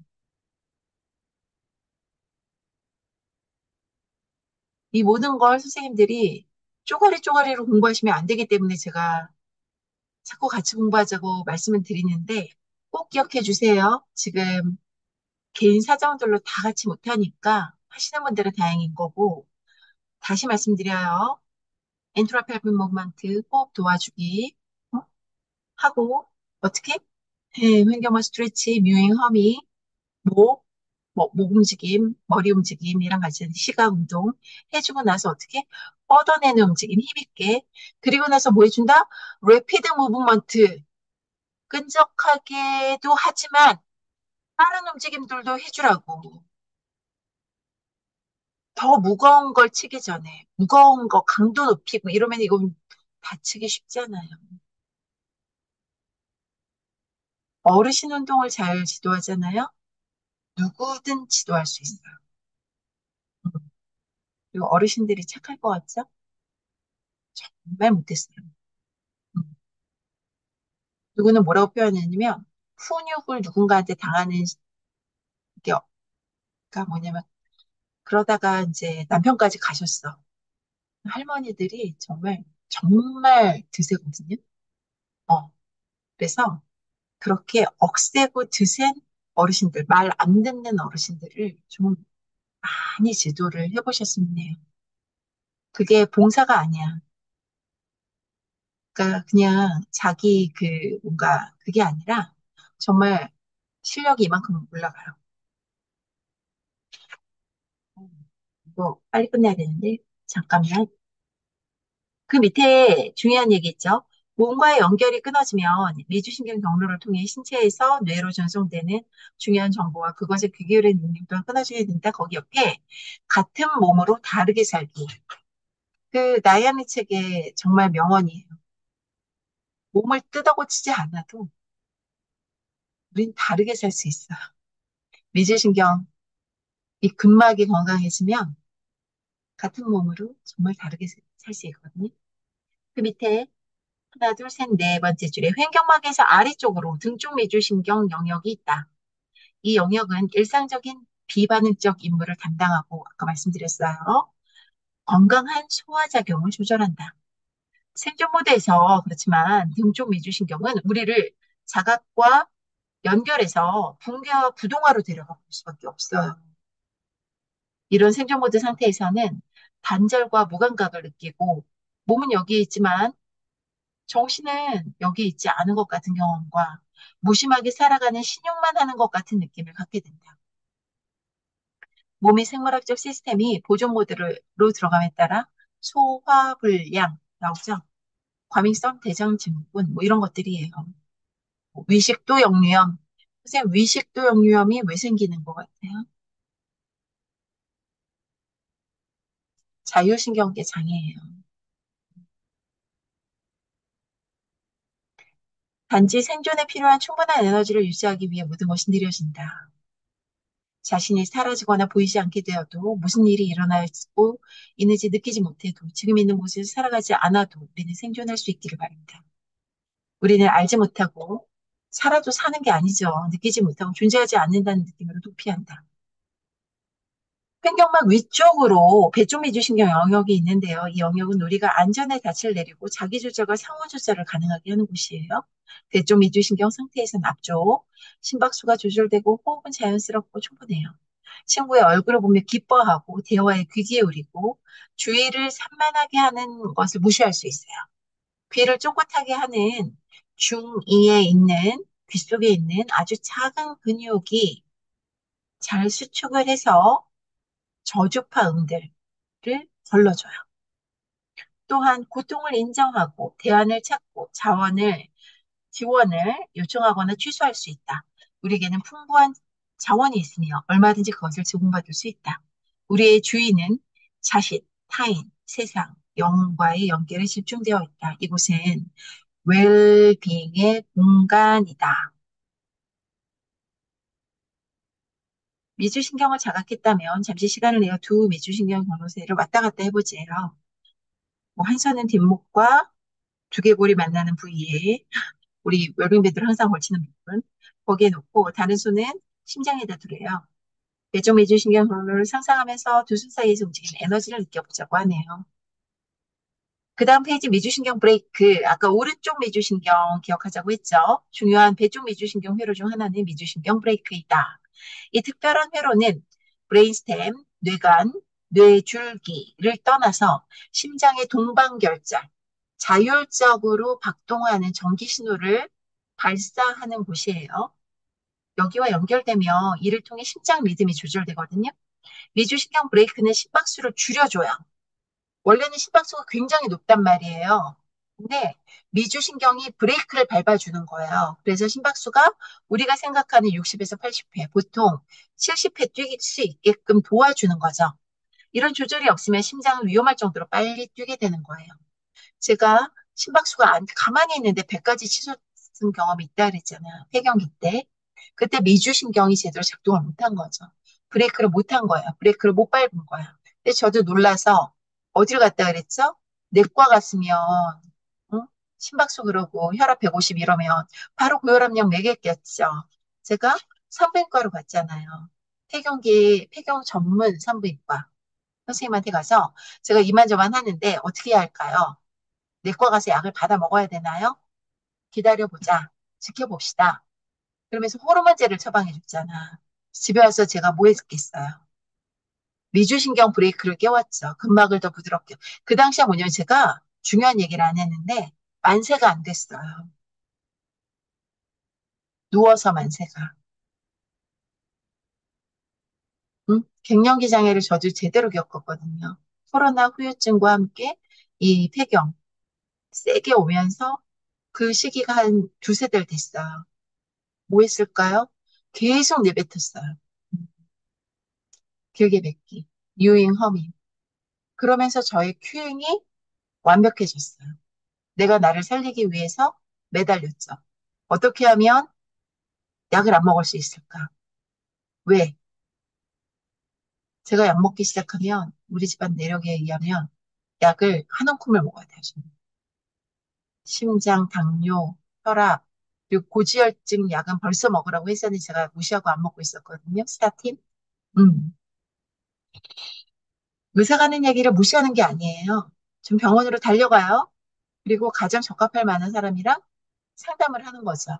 Speaker 1: 이 모든 걸 선생님들이 쪼가리 쪼가리로 공부하시면 안 되기 때문에 제가 자꾸 같이 공부하자고 말씀을 드리는데 꼭 기억해 주세요. 지금 개인 사정들로 다 같이 못하니까 하시는 분들은 다행인 거고 다시 말씀드려요. 엔트로피아블 무브먼트 호흡 도와주기 어? 하고 어떻게? 횡격막 스트레치, 뮤잉, 허미, 목, 목 움직임, 머리 움직임이랑 같이 시각 운동 해주고 나서 어떻게? 뻗어내는 움직임 힘있게 그리고 나서 뭐 해준다? 레피드 무브먼트 끈적하게도 하지만 다른 움직임들도 해주라고. 더 무거운 걸 치기 전에 무거운 거 강도 높이고 이러면 이건 다치기 쉽잖아요. 어르신 운동을 잘 지도하잖아요. 누구든 지도할 수 있어요. 음. 그리고 어르신들이 착할 것 같죠? 정말 못했어요. 음. 누구는 뭐라고 표현했냐면 훈육을 누군가한테 당하는 게 그러니까 뭐냐면 그러다가 이제 남편까지 가셨어. 할머니들이 정말 정말 드세거든요. 어. 그래서 그렇게 억세고 드센 어르신들, 말 안 듣는 어르신들을 좀 많이 지도를 해보셨으면 해요. 그게 봉사가 아니야. 그러니까 그냥 자기 뭔가 그게 아니라 정말 실력이 이만큼 올라가요. 이거 빨리 끝내야 되는데 잠깐만. 그 밑에 중요한 얘기 있죠. 몸과의 연결이 끊어지면 미주신경 경로를 통해 신체에서 뇌로 전송되는 중요한 정보와 그것의 귀 기울이는 능력 또한 끊어지게 된다. 거기 옆에 같은 몸으로 다르게 살기. 그 나야미 책의 정말 명언이에요. 몸을 뜯어고치지 않아도 우린 다르게 살 수 있어요. 미주신경, 이 근막이 건강해지면 같은 몸으로 정말 다르게 살 수 있거든요. 그 밑에 하나, 둘, 셋, 네 번째 줄에 횡격막에서 아래쪽으로 등쪽 미주신경 영역이 있다. 이 영역은 일상적인 비반응적 임무를 담당하고 아까 말씀드렸어요. 건강한 소화작용을 조절한다. 생존 모드에서 그렇지만 등쪽 미주신경은 우리를 자각과 연결해서 붕괴와 부동화로 데려가 볼 수밖에 없어요. 이런 생존 모드 상태에서는 단절과 무감각을 느끼고 몸은 여기에 있지만 정신은 여기에 있지 않은 것 같은 경험과 무심하게 살아가는 신용만 하는 것 같은 느낌을 갖게 된다. 몸의 생물학적 시스템이 보존 모드로 들어감에 따라 소화불량 나오죠. 과민성 대장증후군 뭐 이런 것들이에요. 위식도 역류염. 선생님 위식도 역류염이 왜 생기는 것 같아요? 자율신경계 장애예요. 단지 생존에 필요한 충분한 에너지를 유지하기 위해 모든 것이 느려진다. 자신이 사라지거나 보이지 않게 되어도 무슨 일이 일어나고 있는지 느끼지 못해도 지금 있는 곳에서 살아가지 않아도 우리는 생존할 수 있기를 바랍니다. 우리는 알지 못하고 살아도 사는 게 아니죠. 느끼지 못하고 존재하지 않는다는 느낌으로 도피한다. 횡격막 위쪽으로 배쪽미주신경 영역이 있는데요. 이 영역은 우리가 안전에 닻을 내리고 자기조절과 상호조절을 가능하게 하는 곳이에요. 배쪽미주신경 상태에서는 앞쪽 심박수가 조절되고 호흡은 자연스럽고 충분해요. 친구의 얼굴을 보며 기뻐하고 대화에 귀 기울이고 주의를 산만하게 하는 것을 무시할 수 있어요. 귀를 쫑긋하게 하는 중이에 있는 귀 속에 있는 아주 작은 근육이 잘 수축을 해서 저주파 음들을 걸러줘요. 또한 고통을 인정하고 대안을 찾고 지원을 요청하거나 취소할 수 있다. 우리에게는 풍부한 자원이 있으며 얼마든지 그것을 제공받을 수 있다. 우리의 주의는 자신, 타인, 세상, 영혼과의 연결에 집중되어 있다. 이곳은 웰빙의 공간이다. 미주신경을 자극했다면 잠시 시간을 내어 두 미주신경 경로세를 왔다 갔다 해보지요. 한 손은 뒷목과 두개골이 만나는 부위에 우리 웰빙밴드를 항상 걸치는 부분 거기에 놓고 다른 손은 심장에다 두래요. 내적 미주신경 경로를 상상하면서 두 손 사이에서 움직이는 에너지를 느껴보자고 하네요. 그 다음 페이지 미주신경 브레이크. 아까 오른쪽 미주신경 기억하자고 했죠. 중요한 배쪽 미주신경 회로 중 하나는 미주신경 브레이크이다. 이 특별한 회로는 브레인스템, 뇌간, 뇌줄기를 떠나서 심장의 동방결절, 자율적으로 박동하는 전기 신호를 발사하는 곳이에요. 여기와 연결되면 이를 통해 심장 리듬이 조절되거든요. 미주신경 브레이크는 심박수를 줄여줘요. 원래는 심박수가 굉장히 높단 말이에요. 근데 미주신경이 브레이크를 밟아주는 거예요. 그래서 심박수가 우리가 생각하는 60에서 80회, 보통 70회 뛸 수 있게끔 도와주는 거죠. 이런 조절이 없으면 심장은 위험할 정도로 빨리 뛰게 되는 거예요. 제가 심박수가 가만히 있는데 100까지 치솟은 경험이 있다 그랬잖아요. 폐경기 때. 그때 미주신경이 제대로 작동을 못한 거죠. 브레이크를 못한 거예요. 브레이크를 못 밟은 거예요. 근데 저도 놀라서 어디를 갔다 그랬죠? 내과 갔으면 응? 심박수 그러고 혈압 150 이러면 바로 고혈압약 매겼겠죠. 제가 산부인과로 갔잖아요. 폐경 전문 산부인과 선생님한테 가서 제가 이만저만 하는데 어떻게 해야 할까요? 내과 가서 약을 받아 먹어야 되나요? 기다려보자. 지켜봅시다. 그러면서 호르몬제를 처방해 줬잖아. 집에 와서 제가 뭐 했겠어요? 미주신경 브레이크를 깨웠죠. 근막을 더 부드럽게. 그 당시에 뭐냐면 제가 중요한 얘기를 안 했는데 만세가 안 됐어요. 누워서 만세가. 응? 갱년기 장애를 저도 제대로 겪었거든요. 코로나 후유증과 함께 이 폐경 세게 오면서 그 시기가 한 두세 달 됐어요. 뭐 했을까요? 계속 내뱉었어요. 길게 뱉기, 유잉, 허밍. 그러면서 저의 큐잉이 완벽해졌어요. 내가 나를 살리기 위해서 매달렸죠. 어떻게 하면 약을 안 먹을 수 있을까? 왜? 제가 약 먹기 시작하면 우리 집안 내력에 의하면 약을 한 움큼을 먹어야 돼요. 저는. 심장, 당뇨, 혈압, 그리고 고지혈증 약은 벌써 먹으라고 했었는데 제가 무시하고 안 먹고 있었거든요. 스타틴. 음. 의사가 하는 얘기를 무시하는 게 아니에요. 좀 병원으로 달려가요. 그리고 가장 적합할 만한 사람이랑 상담을 하는 거죠.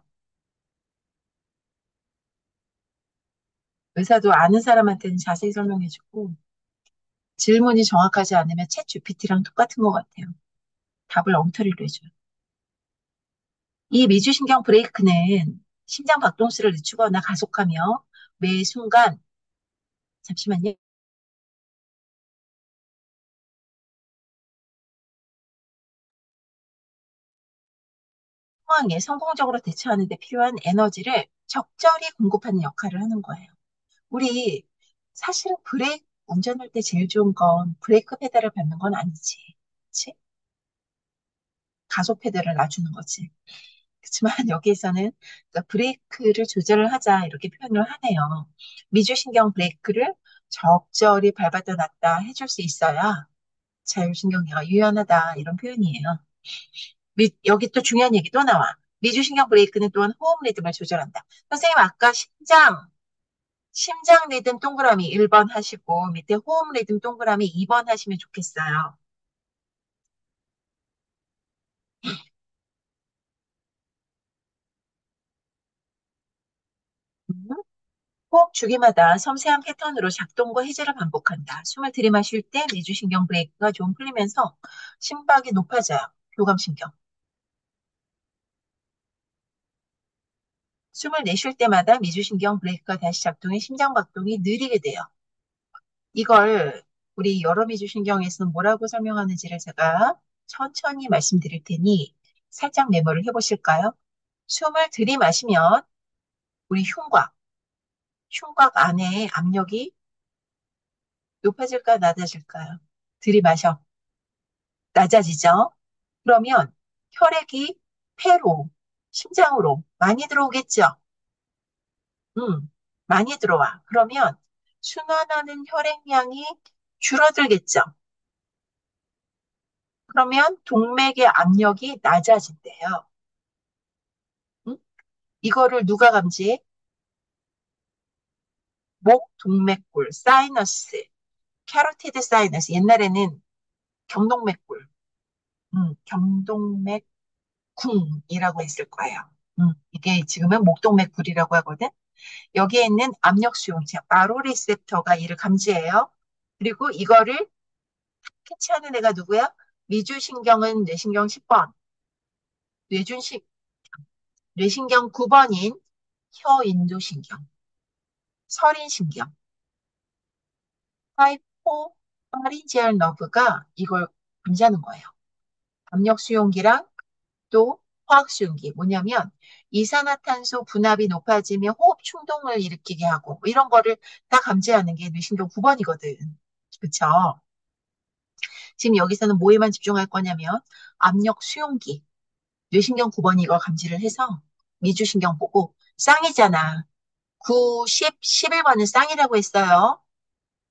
Speaker 1: 의사도 아는 사람한테는 자세히 설명해주고 질문이 정확하지 않으면 챗 GPT랑 똑같은 것 같아요. 답을 엉터리로 해줘요. 이 미주신경 브레이크는 심장 박동수를 늦추거나 가속하며 매 순간 잠시만요. 상황에 성공적으로 대처하는 데 필요한 에너지를 적절히 공급하는 역할을 하는 거예요. 우리 사실은 운전할 때 제일 좋은 건 브레이크 페달을 밟는 건 아니지. 그치? 가속 페달을 놔주는 거지. 그렇지만 여기에서는 그러니까 브레이크를 조절을 하자 이렇게 표현을 하네요. 미주신경 브레이크를 적절히 밟았다 놨다 해줄 수 있어야 자율신경계가 유연하다 이런 표현이에요. 여기 또 중요한 얘기 또 나와. 미주신경 브레이크는 또한 호흡 리듬을 조절한다. 선생님 아까 심장 리듬 동그라미 1번 하시고 밑에 호흡 리듬 동그라미 2번 하시면 좋겠어요. 음? 호흡 주기마다 섬세한 패턴으로 작동과 해제를 반복한다. 숨을 들이마실 때 내주신경 브레이크가 좀 풀리면서 심박이 높아져요. 교감신경. 숨을 내쉴 때마다 미주신경 브레이크가 다시 작동해 심장박동이 느리게 돼요. 이걸 우리 여러 미주신경에서는 뭐라고 설명하는지를 제가 천천히 말씀드릴 테니 살짝 메모를 해보실까요? 숨을 들이마시면 우리 흉곽 안에 압력이 높아질까 낮아질까요? 들이마셔. 낮아지죠? 그러면 혈액이 폐로, 심장으로 많이 들어오겠죠? 많이 들어와. 그러면 순환하는 혈액량이 줄어들겠죠? 그러면 동맥의 압력이 낮아진대요. 음? 이거를 누가 감지해? 목, 동맥골, 사이너스, 캐로티드 사이너스. 옛날에는 경동맥골, 경동맥궁이라고 했을 거예요. 이게 지금은 목동맥골이라고 하거든. 여기에 있는 압력 수용체, 바로 리셉터가 이를 감지해요. 그리고 이거를 캐치하는 애가 누구야? 미주신경은 뇌신경 10번, 뇌준식, 뇌신경 9번인 혀인두신경, 설인신경, 하이포 파린지얼 너브가 이걸 감지하는 거예요. 압력 수용기랑 또 화학 수용기. 뭐냐면 이산화탄소 분압이 높아지면 호흡 충동을 일으키게 하고 뭐 이런 거를 다 감지하는 게 뇌신경 9번이거든. 그쵸? 지금 여기서는 뭐에만 집중할 거냐면 압력 수용기, 뇌신경 9번이 이걸 감지를 해서 미주신경 보고 쌍이잖아. 9, 10, 11번은 쌍이라고 했어요.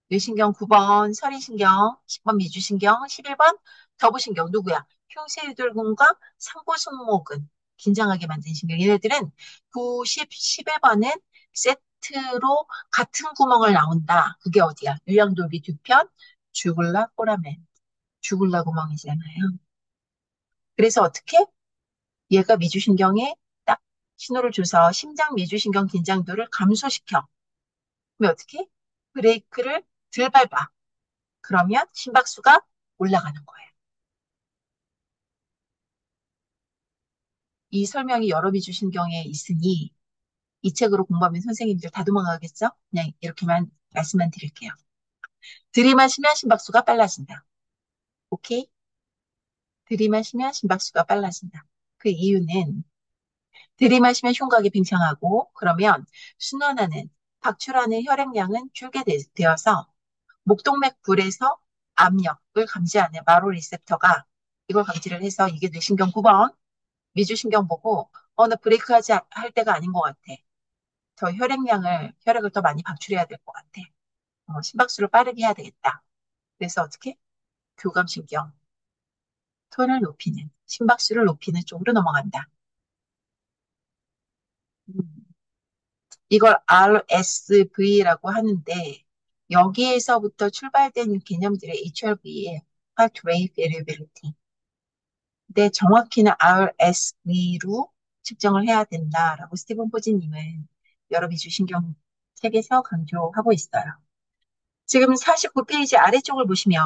Speaker 1: 뇌신경 9번 서리신경, 10번 미주신경, 11번 더부신경 누구야? 흉쇄유돌근과 상부승모근 긴장하게 만든 신경. 얘네들은 9, 10, 11번은 세트로 같은 구멍을 나온다. 그게 어디야? 유양돌기 뒤편 주글라 포라멘. 주글라 구멍이잖아요. 그래서 어떻게? 얘가 미주신경에 딱 신호를 줘서 심장 미주신경 긴장도를 감소시켜. 그러면 어떻게? 브레이크를 덜 밟아. 그러면 심박수가 올라가는 거예요. 이 설명이 여러 미주신경에 있으니 이 책으로 공부하면 선생님들 다 도망가겠죠? 그냥 이렇게만 말씀만 드릴게요. 들이마시면 심박수가 빨라진다. 오케이? 들이마시면 심박수가 빨라진다. 그 이유는 들이마시면 흉곽이 팽창하고 그러면 순환하는 박출하는 혈액량은 줄게 되어서 목동맥불에서 압력을 감지하는 바로 리셉터가 이걸 감지를 해서 이게 뇌신경 9번 미주신경 보고 나 브레이크 할 때가 아닌 것 같아. 더 혈액을 더 많이 방출해야 될 것 같아. 심박수를 빠르게 해야 되겠다. 그래서 어떻게? 교감신경, 톤을 높이는, 심박수를 높이는 쪽으로 넘어간다. 음, 이걸 RSV라고 하는데 여기에서부터 출발되는 개념들의 HRV의 Heart Rate Variability. 근데 정확히는 RSV로 측정을 해야 된다라고 스티븐 포지님은 여러 미주신경 책에서 강조하고 있어요. 지금 49페이지 아래쪽을 보시면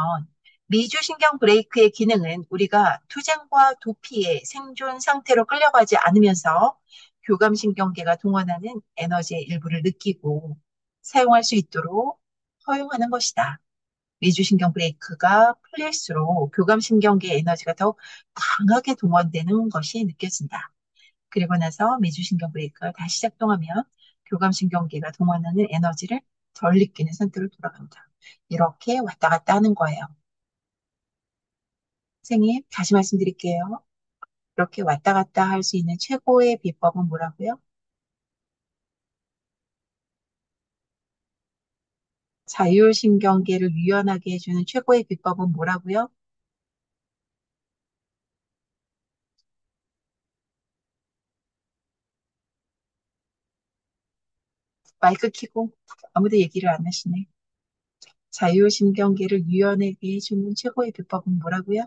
Speaker 1: 미주신경 브레이크의 기능은 우리가 투쟁과 도피의 생존 상태로 끌려가지 않으면서 교감신경계가 동원하는 에너지의 일부를 느끼고 사용할 수 있도록 허용하는 것이다. 미주신경 브레이크가 풀릴수록 교감신경계의 에너지가 더욱 강하게 동원되는 것이 느껴진다. 그리고 나서 미주신경 브레이크가 다시 작동하면 교감신경계가 동원하는 에너지를 덜 느끼는 상태로 돌아간다. 이렇게 왔다 갔다 하는 거예요. 선생님, 다시 말씀드릴게요. 이렇게 왔다 갔다 할 수 있는 최고의 비법은 뭐라고요? 자율신경계를 유연하게 해주는 최고의 비법은 뭐라고요? 마이크 켜고 아무도 얘기를 안 하시네. 자율신경계를 유연하게 해주는 최고의 비법은 뭐라고요?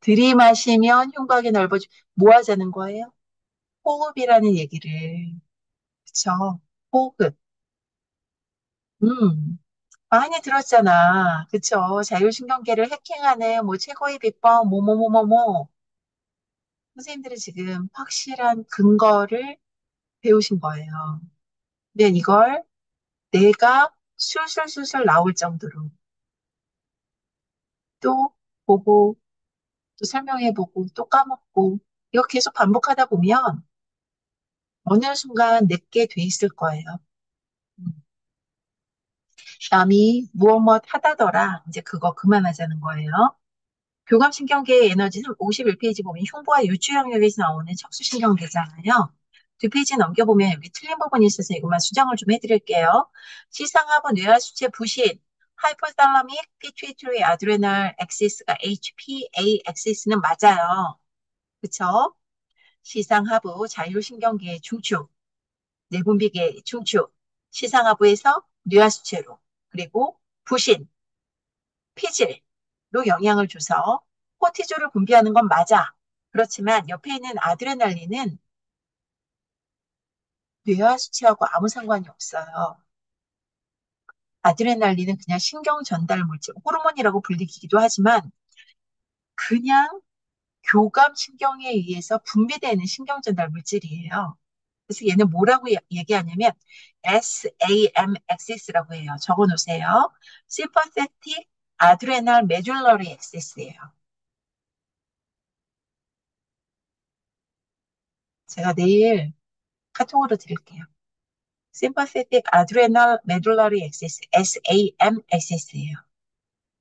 Speaker 1: 들이마시면 흉곽이 넓어지고 뭐 하자는 거예요? 호흡이라는 얘기를. 그쵸? 호흡. 음, 많이 들었잖아. 그쵸? 자율신경계를 해킹하는 뭐 최고의 비법, 뭐뭐뭐뭐뭐. 선생님들이 지금 확실한 근거를 배우신 거예요. 근데 이걸 내가 술술술술 나올 정도로 또 보고, 또 설명해보고, 또 까먹고, 이거 계속 반복하다 보면 어느 순간 내게 돼 있을 거예요. 음. 남이 무엇 무엇 하다더라. 이제 그거 그만하자는 거예요. 교감신경계의 에너지는 51페이지 보면 흉부와 요추 영역에서 나오는 척수신경계잖아요. 두 페이지 넘겨보면 여기 틀린 부분이 있어서 이것만 수정을 좀 해드릴게요. 시상하부 뇌하수체 부신, 하이포탈라믹 피튜이터리 아드레날 엑시스가 HPA 엑시스는 맞아요. 그쵸? 시상하부 자율신경계의 중추, 내분비계의 중추, 시상하부에서 뇌하수체로, 그리고 부신, 피질로 영향을 줘서 코티졸을 분비하는 건 맞아. 그렇지만 옆에 있는 아드레날린은 뇌와 수치하고 아무 상관이 없어요. 아드레날린은 그냥 신경 전달 물질, 호르몬이라고 불리기도 하지만 그냥 교감 신경에 의해서 분비되는 신경 전달 물질이에요. 그래서 얘는 뭐라고 얘기하냐면 SAM axis라고 해요. 적어 놓으세요. Sympathetic Adrenal Medullary Axis예요. 제가 내일 카톡으로 드릴게요. Sympathetic Adrenal Medullary Axis, SAM axis예요.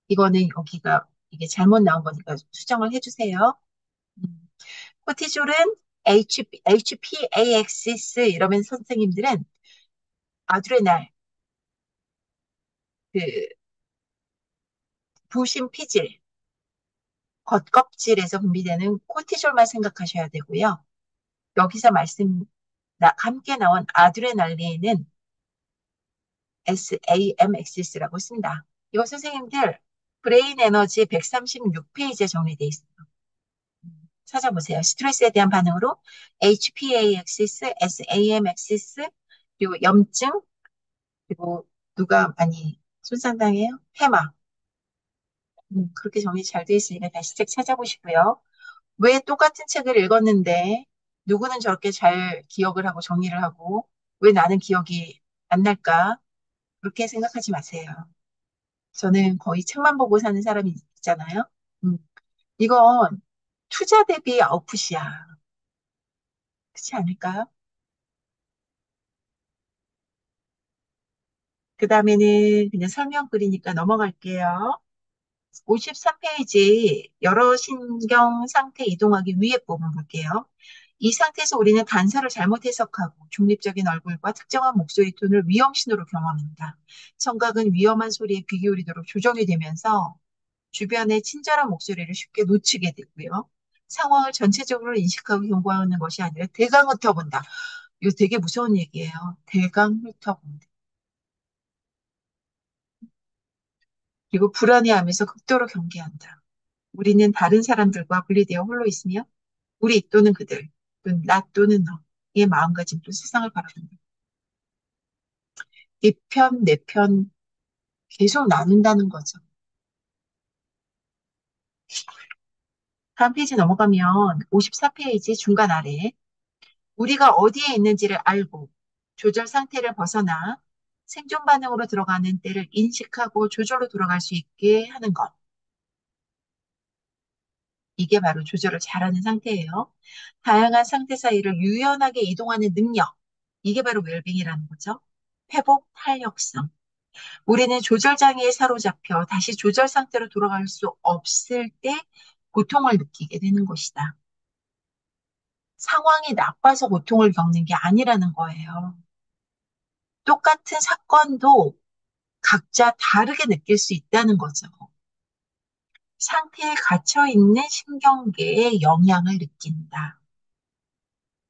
Speaker 1: 이거는 여기가 이게 잘못 나온 거니까 수정을 해주세요. 음. 코티졸은 HPA axis 이러면 선생님들은 아드레날, 그 부신 피질, 겉껍질에서 분비되는 코티졸만 생각하셔야 되고요. 여기서 함께 나온 아드레날린은 SAM axis라고 씁니다. 이거 선생님들 브레인 에너지 136페이지에 정리되어 있어요. 찾아보세요. 스트레스에 대한 반응으로 HPA axis, SAM axis, 그리고 염증, 그리고 누가 많이 손상당해요? 해마. 그렇게 정리 잘 되어 있으니까 다시 책 찾아보시고요. 왜 똑같은 책을 읽었는데 누구는 저렇게 잘 기억을 하고 정리를 하고 왜 나는 기억이 안 날까? 그렇게 생각하지 마세요. 저는 거의 책만 보고 사는 사람이 있잖아요. 음, 이건 투자 대비 아웃풋이야. 그렇지 않을까요? 그 다음에는 그냥 설명글이니까 넘어갈게요. 53페이지 여러 신경 상태 이동하기 위에 부분 볼게요. 이 상태에서 우리는 단서를 잘못 해석하고 중립적인 얼굴과 특정한 목소리 톤을 위험신호로 경험합니다. 청각은 위험한 소리에 귀 기울이도록 조정이 되면서 주변의 친절한 목소리를 쉽게 놓치게 되고요. 상황을 전체적으로 인식하고 경고하는 것이 아니라 대강 훑어본다. 이거 되게 무서운 얘기예요. 대강 훑어본다. 그리고 불안해하면서 극도로 경계한다. 우리는 다른 사람들과 분리되어 홀로 있으며 우리 또는 그들 또는 나 또는 너의 마음가짐으로 세상을 바라본다. 이 편, 내 편 계속 나눈다는 거죠. 다음 페이지 넘어가면 54페이지 중간 아래 우리가 어디에 있는지를 알고 조절 상태를 벗어나 생존 반응으로 들어가는 때를 인식하고 조절로 돌아갈 수 있게 하는 것. 이게 바로 조절을 잘하는 상태예요. 다양한 상태 사이를 유연하게 이동하는 능력. 이게 바로 웰빙이라는 거죠. 회복 탄력성. 우리는 조절장애에 사로잡혀 다시 조절 상태로 돌아갈 수 없을 때 고통을 느끼게 되는 것이다. 상황이 나빠서 고통을 겪는 게 아니라는 거예요. 똑같은 사건도 각자 다르게 느낄 수 있다는 거죠. 상태에 갇혀 있는 신경계에 영향을 느낀다.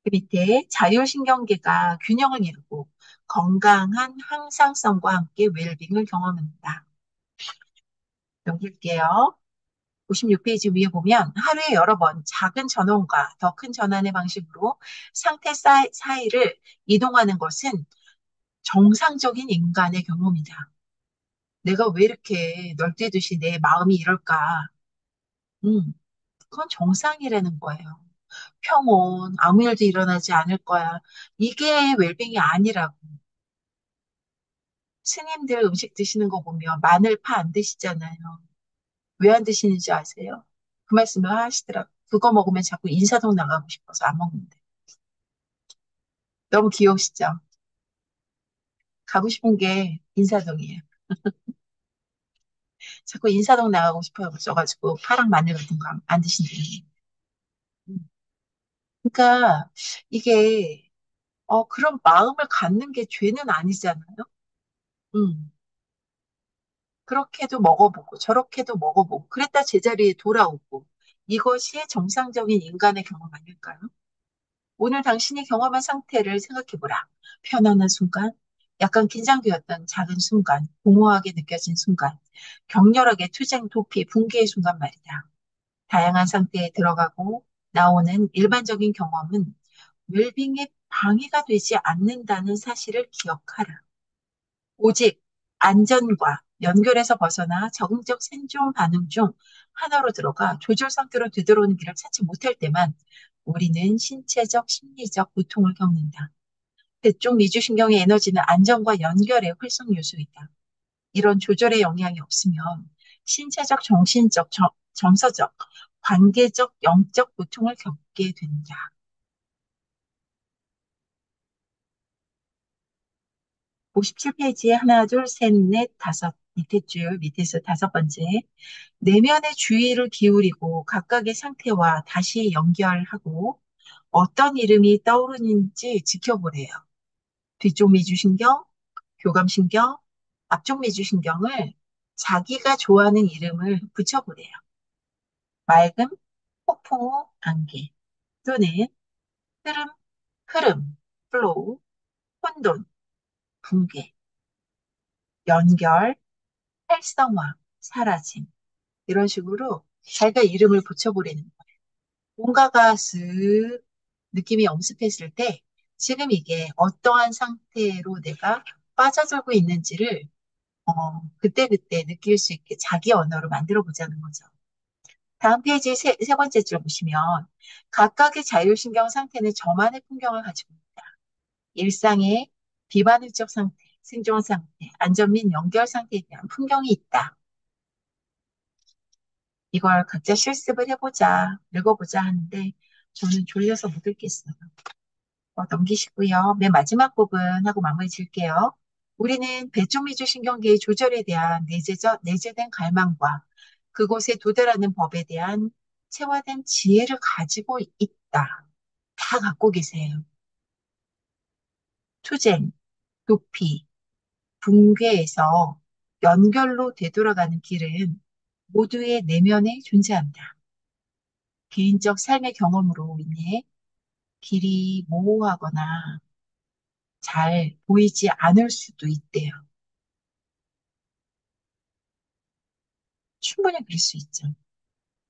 Speaker 1: 그 밑에 자율신경계가 균형을 이루고 건강한 항상성과 함께 웰빙을 경험한다. 넘길게요. 56페이지 위에 보면 하루에 여러 번 작은 전원과 더 큰 전환의 방식으로 상태 사이를 이동하는 것은 정상적인 인간의 경험이다. 내가 왜 이렇게 널뛰듯이 내 마음이 이럴까? 음, 그건 정상이라는 거예요. 평온, 아무 일도 일어나지 않을 거야. 이게 웰빙이 아니라고. 스님들 음식 드시는 거 보면 마늘파 안 드시잖아요. 왜 안 드시는지 아세요? 그 말씀을 하시더라고요. 그거 먹으면 자꾸 인사동 나가고 싶어서 안 먹는데. 너무 귀여우시죠? 가고 싶은 게 인사동이에요. 자꾸 인사동 나가고 싶어가지고 파랑 마늘 같은 거 안 드신대요. 그러니까 이게 그런 마음을 갖는 게 죄는 아니잖아요. 음. 그렇게도 먹어보고 저렇게도 먹어보고 그랬다 제자리에 돌아오고 이것이 정상적인 인간의 경험 아닐까요? 오늘 당신이 경험한 상태를 생각해보라. 편안한 순간, 약간 긴장되었던 작은 순간, 공허하게 느껴진 순간, 격렬하게 투쟁, 도피, 붕괴의 순간 말이다. 다양한 상태에 들어가고 나오는 일반적인 경험은 웰빙에 방해가 되지 않는다는 사실을 기억하라. 오직 안전과 연결해서 벗어나 적응적 생존 반응 중 하나로 들어가 조절 상태로 되돌아오는 길을 찾지 못할 때만 우리는 신체적, 심리적 고통을 겪는다. 대쪽 미주신경의 에너지는 안전과 연결의 활성 요소이다. 이런 조절의 영향이 없으면 신체적, 정신적, 정서적, 관계적, 영적 고통을 겪게 된다. 57페이지에 하나, 둘, 셋, 넷, 다섯, 밑에 줄, 밑에서 다섯 번째. 내면의 주의를 기울이고 각각의 상태와 다시 연결하고 어떤 이름이 떠오르는지 지켜보래요. 뒤쪽 미주신경, 교감신경, 앞쪽 미주신경을 자기가 좋아하는 이름을 붙여보래요. 맑음, 폭풍우, 안개 또는 흐름, 흐름, 플로우, 혼돈, 붕괴, 연결, 활성화, 사라짐 이런 식으로 자기가 이름을 붙여보라는 거예요. 뭔가가 쓱 느낌이 엄습했을 때 지금 이게 어떠한 상태로 내가 빠져들고 있는지를 그때그때 느낄 수 있게 자기 언어로 만들어 보자는 거죠. 다음 페이지 세 번째 줄 보시면 각각의 자율신경 상태는 저만의 풍경을 가지고 있다. 일상의 비반응적 상태, 생존 상태, 안전 및 연결 상태에 대한 풍경이 있다. 이걸 각자 실습을 해보자, 읽어보자 하는데 저는 졸려서 못 읽겠어요. 넘기시고요. 맨 마지막 부분 하고 마무리 질게요. 우리는 배쪽미주 신경계의 조절에 대한 내재된 갈망과 그곳에 도달하는 법에 대한 체화된 지혜를 가지고 있다. 다 갖고 계세요. 투쟁, 도피, 붕괴에서 연결로 되돌아가는 길은 모두의 내면에 존재한다. 개인적 삶의 경험으로 인해 길이 모호하거나 잘 보이지 않을 수도 있대요. 충분히 그럴 수 있죠.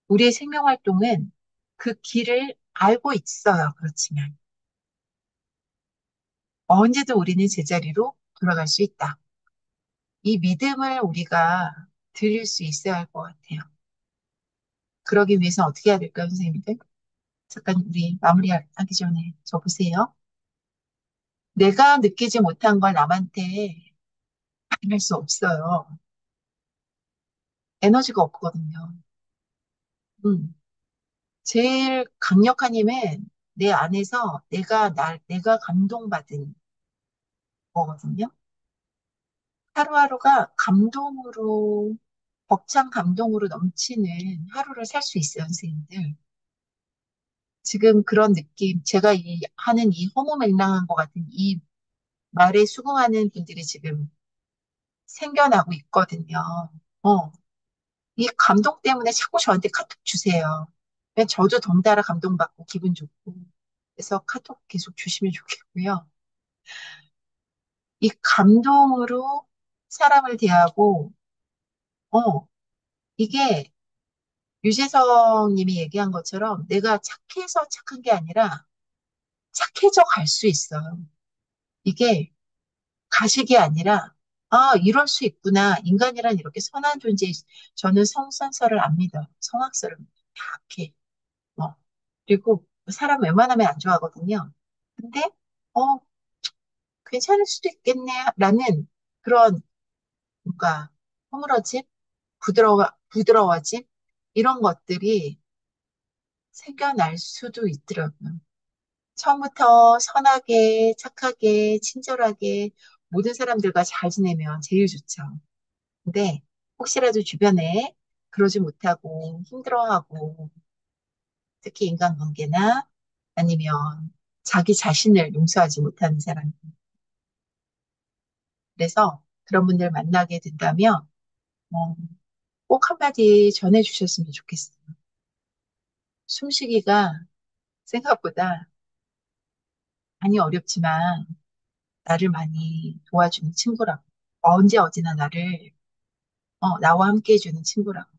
Speaker 1: 우리의 생명 활동은 그 길을 알고 있어요. 그렇지만 언제든 우리는 제자리로 돌아갈 수 있다. 이 믿음을 우리가 드릴 수 있어야 할 것 같아요. 그러기 위해서 어떻게 해야 될까요, 선생님들? 잠깐 우리 마무리하기 전에 저 보세요. 내가 느끼지 못한 걸 남한테 할 수 없어요. 에너지가 없거든요. 음. 제일 강력한 힘은 내 안에서 내가 감동받은 거거든요. 하루하루가 감동으로, 벅찬 감동으로 넘치는 하루를 살 수 있어요, 선생님들. 지금 그런 느낌, 제가 하는 이 허무맹랑한 것 같은 이 말에 수긍하는 분들이 지금 생겨나고 있거든요. 어, 이 감동 때문에 자꾸 저한테 카톡 주세요. 그냥 저도 덩달아 감동받고 기분 좋고. 그래서 카톡 계속 주시면 좋겠고요. 이 감동으로 사람을 대하고, 어, 이게 유재석 님이 얘기한 것처럼 내가 착해서 착한 게 아니라 착해져 갈 수 있어요. 이게 가식이 아니라, 아, 이럴 수 있구나. 인간이란 이렇게 선한 존재. 저는 성선설을 압니다. 성악설을 약해. 어. 그리고 사람 웬만하면 안 좋아하거든요. 근데, 어, 괜찮을 수도 있겠네. 라는 그런, 뭔가, 허물어짐, 부드러워짐, 이런 것들이 생겨날 수도 있더라고요. 처음부터 선하게, 착하게, 친절하게 모든 사람들과 잘 지내면 제일 좋죠. 근데 혹시라도 주변에 그러지 못하고 힘들어하고 특히 인간관계나 아니면 자기 자신을 용서하지 못하는 사람. 그래서 그런 분들 만나게 된다면 어, 꼭 한마디 전해주셨으면 좋겠어요. 숨쉬기가 생각보다 많이 어렵지만 나를 많이 도와주는 친구라고. 언제 어디나 나와 함께 해주는 친구라고.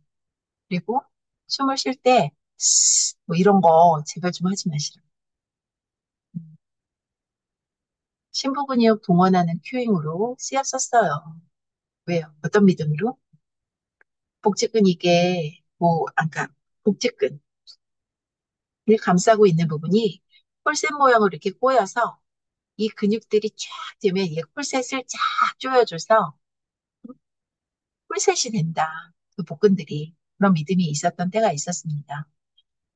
Speaker 1: 그리고 숨을 쉴 때, 뭐 이런 거 제발 좀 하지 마시라고. 심부근육 동원하는 큐잉으로 쓰였었어요. 왜요? 어떤 믿음으로? 복직근 이게, 아까, 복직근을 감싸고 있는 부분이 콜셋 모양으로 이렇게 꼬여서 이 근육들이 쫙 되면 이 콜셋을 쫙 조여줘서 콜셋이 된다. 그 복근들이. 그런 믿음이 있었던 때가 있었습니다.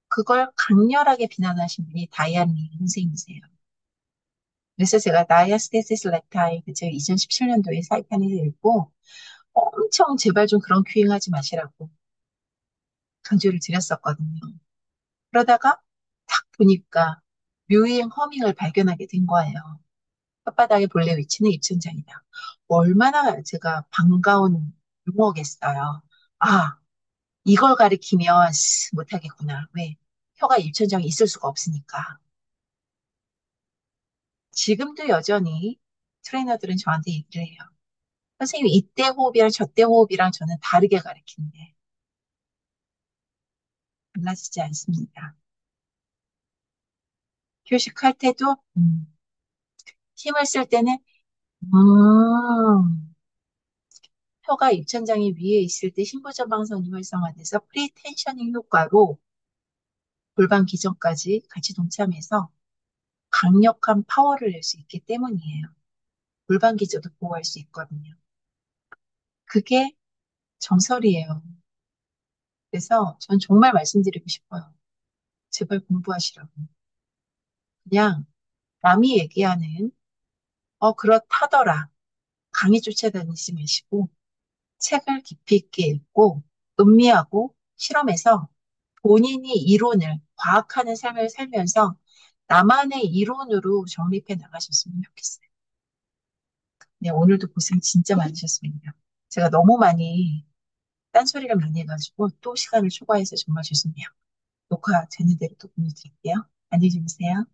Speaker 1: 그걸 강렬하게 비난하신 분이 다이안 리 선생님이세요. 그래서 제가 다이아스테시스 렉타이 그 제가 2017년도에 사이판에서 읽고 엄청 제발 좀 그런 큐잉하지 마시라고 강조를 드렸었거든요. 그러다가 딱 보니까 묘행 허밍을 발견하게 된 거예요. 혓바닥의 본래 위치는 입천장이다. 얼마나 제가 반가운 용어겠어요. 아, 이걸 가리키면 못하겠구나. 왜? 혀가 입천장에 있을 수가 없으니까. 지금도 여전히 트레이너들은 저한테 얘기를 해요. 선생님, 이때 호흡이랑 저때 호흡이랑 저는 다르게 가르치는데 달라지지 않습니다. 휴식할 때도 힘을 쓸 때는 혀가 입천장이 위에 있을 때 심부저방선이 활성화돼서 프리텐셔닝 효과로 골반 기전까지 같이 동참해서 강력한 파워를 낼 수 있기 때문이에요. 골반 기저도 보호할 수 있거든요. 그게 정설이에요. 그래서 전 정말 말씀드리고 싶어요. 제발 공부하시라고. 그냥 남이 얘기하는 그렇다더라. 강의 쫓아다니지 마시고 책을 깊이 있게 읽고 음미하고 실험해서 본인이 이론을 과학하는 삶을 살면서 나만의 이론으로 정립해 나가셨으면 좋겠어요. 네, 오늘도 고생 진짜 많으셨습니다. 제가 너무 많이 딴소리를 많이 해가지고 또 시간을 초과해서 정말 죄송해요. 녹화 되는 대로 또 보내드릴게요. 안녕히 주무세요.